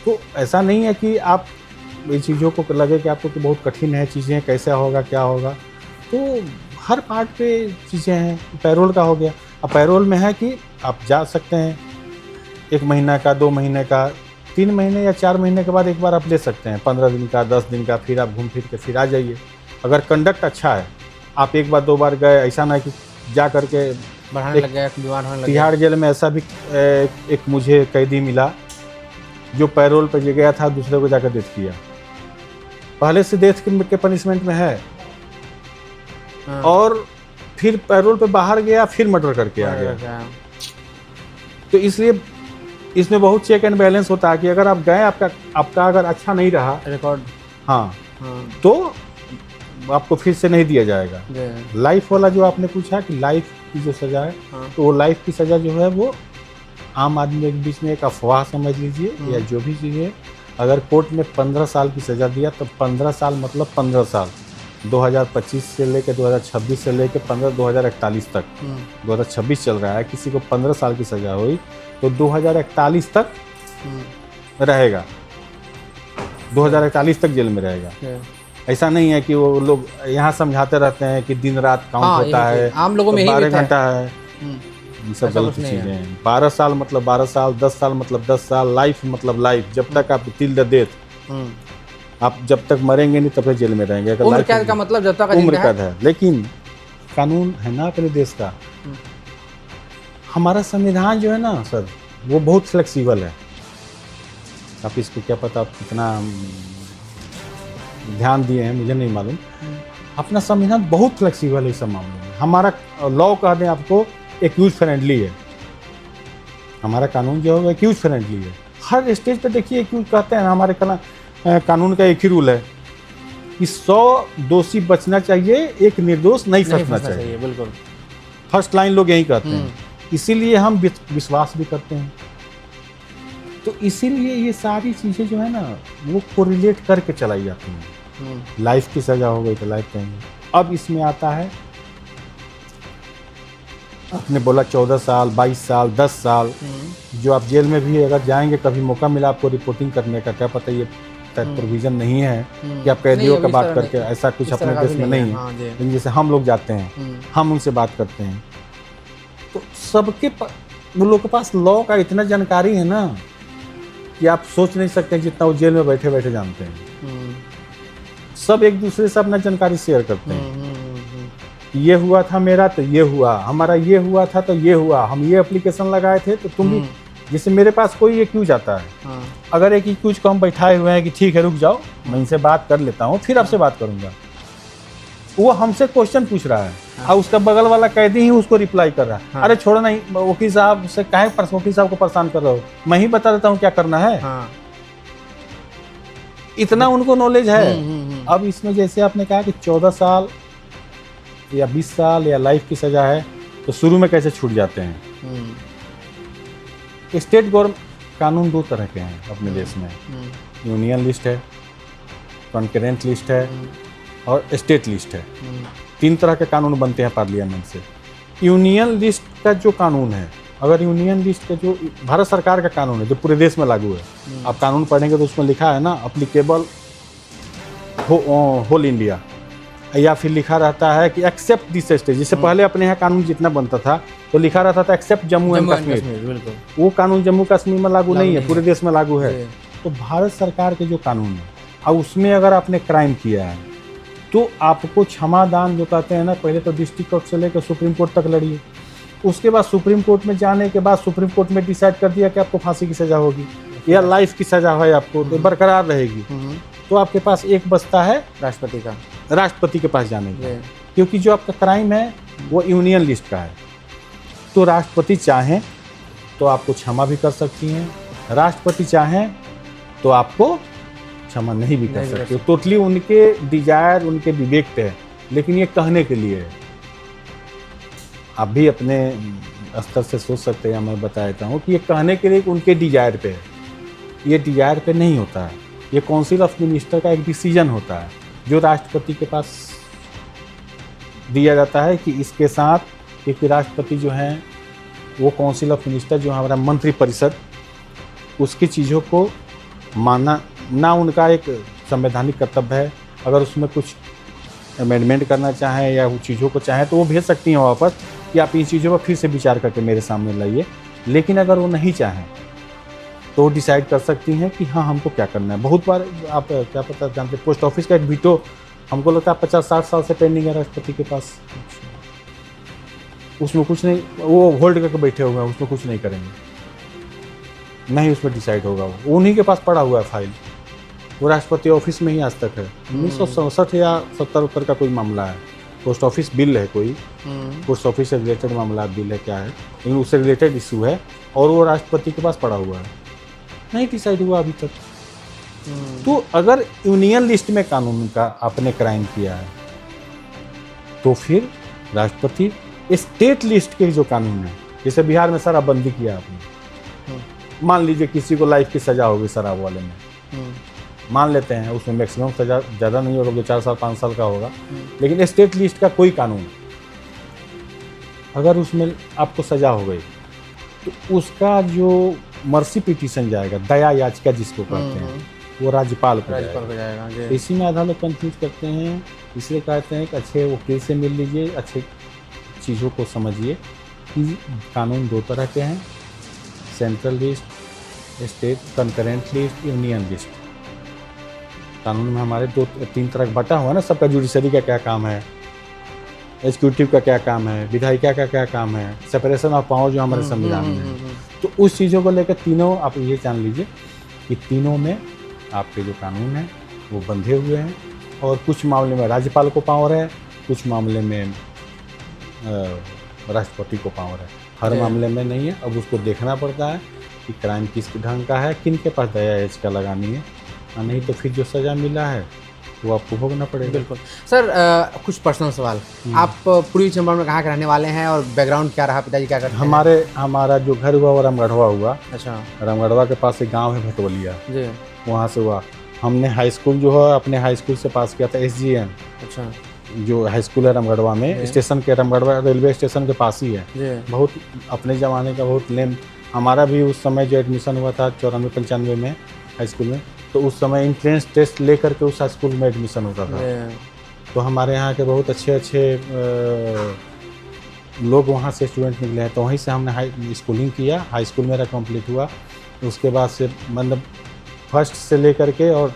S1: तो ऐसा नहीं है कि आप इन चीज़ों को लगे कि आपको तो बहुत कठिन है चीज़ें, कैसे होगा क्या होगा। तो हर पार्ट पे चीज़ें हैं। पैरोल का हो गया, अब पैरोल में है कि आप जा सकते हैं 1 महीना का, 2 महीने का, 3 महीने या 4 महीने के बाद एक बार आप ले सकते हैं, 15 दिन का, 10 दिन का, फिर आप घूम फिर के फिर आ जाइए। अगर कंडक्ट अच्छा है, आप 1 बार 2 बार गए, ऐसा ना कि जा करके
S2: बढ़ाने लग गया, बीमार होने लग गया।
S1: तिहाड़ जेल में ऐसा भी एक मुझे कैदी मिला जो पैरोल पर गया था, दूसरे को जाकर डेथ किया। पहले से डेथ के पनिशमेंट में है, और फिर पैरोल पे बाहर गया, फिर मर्डर करके आ गया। तो इसलिए इसमें बहुत चेक एंड बैलेंस होता है कि अगर आप गए, आपका अगर अच्छा नहीं रहा
S2: रिकॉर्ड,
S1: हाँ, तो आपको फिर से नहीं दिया जाएगा। लाइफ वाला जो आपने पूछा कि लाइफ की जो सजा है, तो वो लाइफ की सजा जो है वो आम आदमी के बीच में एक अफवाह समझ लीजिए, या जो भी चीज़ है। अगर कोर्ट में 15 साल की सजा दिया तो 15 साल मतलब 15 साल, 2025 से लेकर 2026 से लेकर 2041 तक, 2026 चल रहा है, किसी को 15 साल की सजा हुई तो 2041 तक रहेगा, 2041 तक जेल में रहेगा। ऐसा नहीं है कि वो लोग यहाँ समझाते रहते हैं कि दिन रात काउंट होता है,
S2: आम लोगों में
S1: 12 घंटा है, ये सब गलत चीज़ें हैं। 12 साल मतलब 12 साल, 10 साल मतलब 10 साल, लाइफ मतलब लाइफ, जब तक आप टिल द डेथ, आप जब तक मरेंगे नहीं तब तक जेल में रहेंगे।
S2: उम्र कैद का मतलब जब तक
S1: उम्र कैद है। लेकिन कानून है ना अपने देश का, हमारा संविधान जो है ना सर, वो बहुत फ्लेक्सिबल है। आप इसको क्या पता आप कितना ध्यान दिए हैं मुझे नहीं मालूम। अपना संविधान बहुत फ्लेक्सिबल है इस सब मामलों में। हमारा लॉ कह दें आपको एक्यूज फ्रेंडली है, हमारा कानून जो है एक्यूज फ्रेंडली है। हर स्टेज पे देखिए एक्यूज कहते हैं, हमारे कानून का एक ही रूल है कि 100 दोषी बचना चाहिए, एक निर्दोष नहीं फंसना चाहिए।
S2: बिल्कुल
S1: फर्स्ट लाइन लोग यही कहते हैं, इसीलिए हम विश्वास भी करते हैं। तो इसीलिए ये सारी चीज़ें जो है ना वो कोरिलेट करके चलाई जाती हैं। लाइफ की सज़ा हो गई तो लाइफ कहेंगे। अब इसमें आता है, आपने बोला 14 साल, 22 साल, 10 साल, जो आप जेल में भी अगर जाएंगे, कभी मौका मिला आपको रिपोर्टिंग करने का, क्या पता ये प्रोविज़न नहीं है कि आप कैदियों का बात करके, ऐसा कुछ अपने देश में नहीं है। लेकिन जैसे हम लोग जाते हैं, हम उनसे बात करते हैं, तो सबके वो लोग के पास लॉ का इतना जानकारी है ना कि आप सोच नहीं सकते जितना वो जेल में बैठे बैठे जानते हैं। सब एक दूसरे से अपना जानकारी शेयर करते हैं। ये हुआ था मेरा तो ये हुआ, हमारा ये हुआ था तो ये हुआ, हम ये एप्लीकेशन लगाए थे तो तुम भी जैसे मेरे पास कोई एक्यूज आता है,
S2: हाँ,
S1: अगर एक एक्यूज को हम बैठाए हुए हैं कि ठीक है रुक जाओ, मैं इनसे बात कर लेता हूँ फिर आपसे बात करूंगा, वो हमसे क्वेश्चन पूछ रहा है और उसका बगल वाला कैदी ही उसको रिप्लाई कर रहा है,
S2: हाँ।
S1: अरे छोड़ो नहीं, वकील साहब से काहे वकील साहब को परेशान कर रहे हो, मैं ही बता देता हूँ क्या करना है।
S2: हाँ।
S1: इतना उनको नॉलेज है।
S2: हम्म।
S1: अब इसमें जैसे आपने कहा कि 14 साल या 20 साल या लाइफ की सजा है, तो शुरू में कैसे छूट जाते हैं। स्टेट गवर्नमेंट कानून दो तरह के हैं अपने देश में, यूनियन लिस्ट है, कॉन्करेंट लिस्ट है और स्टेट लिस्ट है। 3 तरह के कानून बनते हैं पार्लियामेंट से। यूनियन लिस्ट का जो कानून है, अगर यूनियन लिस्ट का जो भारत सरकार का कानून है जो पूरे देश में लागू है, आप कानून पढ़ेंगे तो उसमें लिखा है ना अप्लीकेबल होल इंडिया, या फिर लिखा रहता है कि एक्सेप्ट दिस स्टेट। जिससे पहले अपने यहाँ कानून जितना बनता था तो लिखा रहता था एक्सेप्ट जम्मू एंड कश्मीर,
S2: बिल्कुल।
S1: वो कानून जम्मू कश्मीर में लागू नहीं है, पूरे देश में लागू है। तो भारत सरकार के जो कानून है और उसमें अगर आपने क्राइम किया है तो आपको क्षमादान जो कहते हैं ना, पहले तो डिस्ट्रिक्ट कोर्ट से लेकर सुप्रीम कोर्ट तक लड़िए, उसके बाद सुप्रीम कोर्ट में जाने के बाद सुप्रीम कोर्ट में डिसाइड कर दिया कि आपको फांसी की सज़ा होगी या लाइफ की सज़ा है, आपको तो बरकरार रहेगी, तो आपके पास एक बस्ता है
S2: राष्ट्रपति का,
S1: राष्ट्रपति के पास जाने का, क्योंकि जो आपका क्राइम है वो यूनियन लिस्ट का है। तो राष्ट्रपति चाहें तो आपको क्षमा भी कर सकती हैं, राष्ट्रपति चाहें तो आपको क्षमा नहीं भी कर सकते। टोटली उनके डिजायर, उनके विवेक पे है, लेकिन ये कहने के लिए है। आप भी अपने स्तर से सोच सकते हैं, मैं बता देता हूँ कि ये कहने के लिए उनके डिजायर पे है, ये डिजायर पे नहीं होता है। ये काउंसिल ऑफ मिनिस्टर का एक डिसीजन होता है जो राष्ट्रपति के पास दिया जाता है कि इसके साथ, क्योंकि राष्ट्रपति जो हैं वो काउंसिल ऑफ मिनिस्टर जो हमारा मंत्रिपरिषद, उसकी चीज़ों को मानना ना उनका एक संवैधानिक कर्तव्य है। अगर उसमें कुछ अमेंडमेंट करना चाहें या वो चीज़ों को चाहें तो वो भेज सकती हैं वापस कि आप इन चीज़ों पर फिर से विचार करके मेरे सामने लाइए। लेकिन अगर वो नहीं चाहें तो डिसाइड कर सकती हैं कि हाँ हमको क्या करना है। बहुत बार आप क्या पता जानते, पोस्ट ऑफिस का एक वीटो हमको लगता है 50-60 साल से पेंडिंग है राष्ट्रपति के पास, उसमें कुछ नहीं, वो होल्ड करके बैठे हुए हैं, उसमें कुछ नहीं करेंगे, नहीं उसमें डिसाइड होगा। वो उन्हीं के पास पड़ा हुआ है फाइल, वो राष्ट्रपति ऑफिस में ही आज तक है। 1967 या 70 का कोई मामला है, पोस्ट ऑफिस बिल है कोई, पोस्ट ऑफिस से रिलेटेड मामला बिल है क्या है, लेकिन उससे रिलेटेड इशू है और वो राष्ट्रपति के पास पड़ा हुआ है, नहीं डिसाइड हुआ अभी तक। तो अगर यूनियन लिस्ट में कानून का आपने क्राइम किया है तो फिर राष्ट्रपति स्टेट लिस्ट के जो कानून है, जैसे बिहार में शराबबंदी किया आपने, मान लीजिए किसी को लाइफ की सजा होगी शराब वाले में, मान लेते हैं उसमें मैक्सिमम सजा ज़्यादा नहीं होगा, 2-4 साल 5 साल का होगा, लेकिन स्टेट लिस्ट का कोई कानून अगर उसमें आपको सजा हो गई तो उसका जो मर्सी पिटीशन जाएगा, दया याचिका जिसको कहते हैं, वो राज्यपाल को जाएगा। इसी में आधा लोग कंफ्यूज करते हैं, इसलिए कहते हैं कि अच्छे वकील से मिल लीजिए, अच्छे चीज़ों को समझिए कि कानून 2 तरह के हैं, central list, state concurrent list, union list. कानून में हमारे 2-3 तरह का बटा हुआ ना, सबका जुडिशरी का क्या काम है, एग्जीक्यूटिव का क्या काम है, विधायिका का क्या काम है, सेपरेशन ऑफ पावर जो हमारे संविधान में है। तो उस चीज़ों को लेकर तीनों आप ये जान लीजिए कि तीनों में आपके जो कानून हैं वो बंधे हुए हैं, और कुछ मामले में राज्यपाल को पावर है, कुछ मामले में राष्ट्रपति को पावर है, हर मामले में नहीं है। अब उसको देखना पड़ता है कि क्राइम किस ढंग का है, किन के पास दया याचिका लगानी है, नहीं तो फिर जो सज़ा मिला है वो आपको भोगना पड़ेगा।
S2: बिल्कुल सर, कुछ पर्सनल सवाल, आप पूर्वी चंपारण में कहाँ के रहने वाले हैं और बैकग्राउंड क्या रहा, पिताजी क्या करते हैं?
S1: हमारा जो घर हुआ वो रामगढ़वा हुआ।
S2: अच्छा।
S1: रामगढ़वा के पास एक गांव है भटोलिया जी, वहाँ से हुआ। हमने हाई स्कूल जो है अपने हाई स्कूल से पास किया था, SGM। अच्छा। जो हाई स्कूल है रामगढ़वा में, स्टेशन के, रामगढ़वा रेलवे स्टेशन के पास ही है। बहुत अपने ज़माने का बहुत लेम, हमारा भी उस समय जो एडमिशन हुआ था 94-95 में हाई स्कूल में, तो उस समय इंट्रेंस टेस्ट ले करके उस स्कूल में एडमिशन होता था। तो हमारे यहाँ के बहुत अच्छे लोग वहाँ से स्टूडेंट निकले हैं, तो वहीं से हमने हाई स्कूलिंग किया, हाई स्कूल मेरा कंप्लीट हुआ। उसके बाद से मतलब फर्स्ट से ले करके और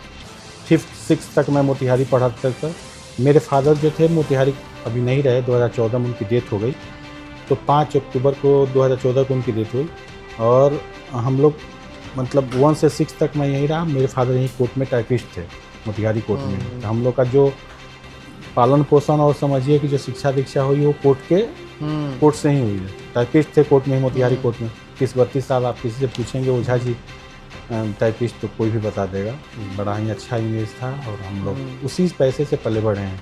S1: 5th-6th तक मैं मोतिहारी पढ़ा था। मेरे फादर जो थे मोतिहारी अभी नहीं रहे, 2014 में उनकी डेथ हो गई। तो 5 अक्टूबर को 2014 को उनकी डेथ हुई। और हम लोग मतलब 1 से 6 तक मैं यहीं रहा। मेरे फादर यहीं कोर्ट में टाइपिस्ट थे, मोतिहारी कोर्ट में। तो हम लोग का जो पालन पोषण और समझिए कि जो शिक्षा दीक्षा हुई वो कोर्ट से ही हुई है। टाइपिस्ट थे कोर्ट में, मोतिहारी कोर्ट में। 30-32 साल आप किसी से पूछेंगे ओझा जी टाइपिस्ट, तो कोई भी बता देगा। बड़ा ही अच्छा इमेज था और हम लोग उसी पैसे से पले बढ़े हैं।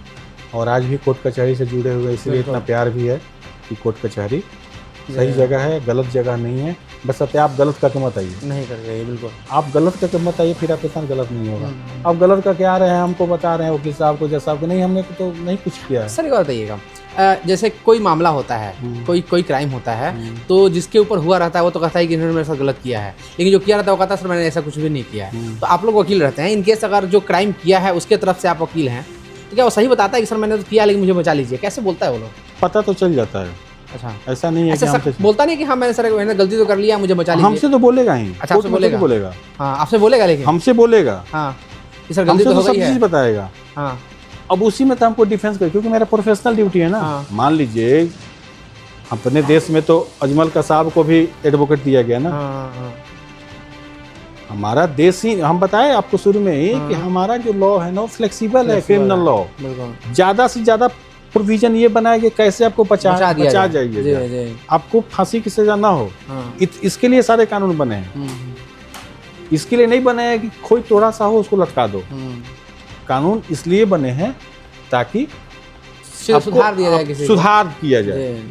S1: और आज भी कोर्ट कचहरी से जुड़े हुए, इसलिए इतना प्यार भी है कि कोर्ट कचहरी सही जगह है, गलत जगह नहीं है। बस सत्य आप गलत करके मत आइए,
S2: नहीं कर रहे बिल्कुल।
S1: आप गलत करके मत आइए, फिर आपके साथ गलत नहीं होगा। आप गलत करके आ रहे हैं, हमको बता रहे हैं वकील साहब को, जज साहब को, नहीं हमने तो नहीं कुछ किया है।
S2: सर एक बात बताइएगा, जैसे कोई मामला होता है, कोई क्राइम होता है, तो जिसके ऊपर हुआ रहता है वो तो कहता है कि इन्होंने मेरे साथ गलत किया है, लेकिन जो किया रहता है वो कहता है सर मैंने ऐसा कुछ भी नहीं किया है। तो आप लोग वकील रहते हैं, इनकेस अगर जो क्राइम किया है उसके तरफ से आप वकील हैं, तो क्या वो सही बताता है कि सर मैंने तो किया लेकिन मुझे बचा लीजिए? कैसे बोलता है वो लोग?
S1: पता तो चल जाता है।
S2: अच्छा,
S1: ऐसा नहीं है कि हमसे
S2: बोलता नहीं कि हाँ मैंने गलती तो कर लिया, मुझे बचा लीजिए?
S1: हमसे तो बोलेगा ही।
S2: अच्छा, आपसे बोलेगा? हाँ, आपसे बोलेगा, लेकिन
S1: हमसे बोलेगा
S2: हाँ कि सर गलती तो हो गई है,
S1: सब चीज बताएगा।
S2: हाँ,
S1: अब उसी में तो हमको डिफेंस कर, क्योंकि मेरा प्रोफेशनल ड्यूटी है ना। मान लीजिए अपने देश में तो अजमल कसाब को भी एडवोकेट दिया गया ना। हमारा देश ही, हम बताए आपको शुरू में ही कि हमारा जो लॉ है ना फ्लेक्सिबल है, क्रिमिनल लॉ। ज्यादा से ज्यादा प्रोविजन ये बनाया कि कैसे आपको बचा जाइए, आपको फांसी की सजा ना हो। इसके लिए सारे कानून बने हैं। इसके लिए नहीं बने हैं कि कोई थोड़ा सा हो उसको लटका दो। कानून इसलिए बने हैं ताकि
S2: सुधार दिया जाए,
S1: सुधार किया जाए।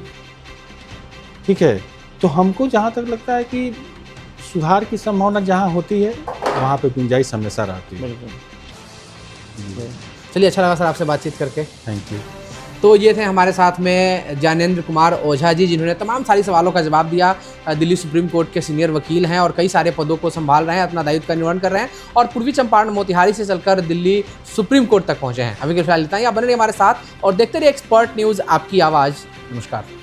S1: ठीक है, तो हमको जहाँ तक लगता है कि सुधार की संभावना जहाँ होती है वहाँ पे गुंजाइश हमेशा रहती है।
S2: चलिए, अच्छा लगा सर आपसे बातचीत करके,
S1: थैंक यू।
S2: तो ये थे हमारे साथ में ज्ञानेंद्र कुमार ओझा जी, जिन्होंने तमाम सारी सवालों का जवाब दिया। दिल्ली सुप्रीम कोर्ट के सीनियर वकील हैं और कई सारे पदों को संभाल रहे हैं, अपना दायित्व का निर्वहन कर रहे हैं और पूर्वी चंपारण मोतिहारी से चलकर दिल्ली सुप्रीम कोर्ट तक पहुंचे हैं। अभी के फिलहाल इतना ही। आप बने रहिए हमारे साथ और देखते रहिए एक्सपर्ट न्यूज़, आपकी आवाज़। नमस्कार।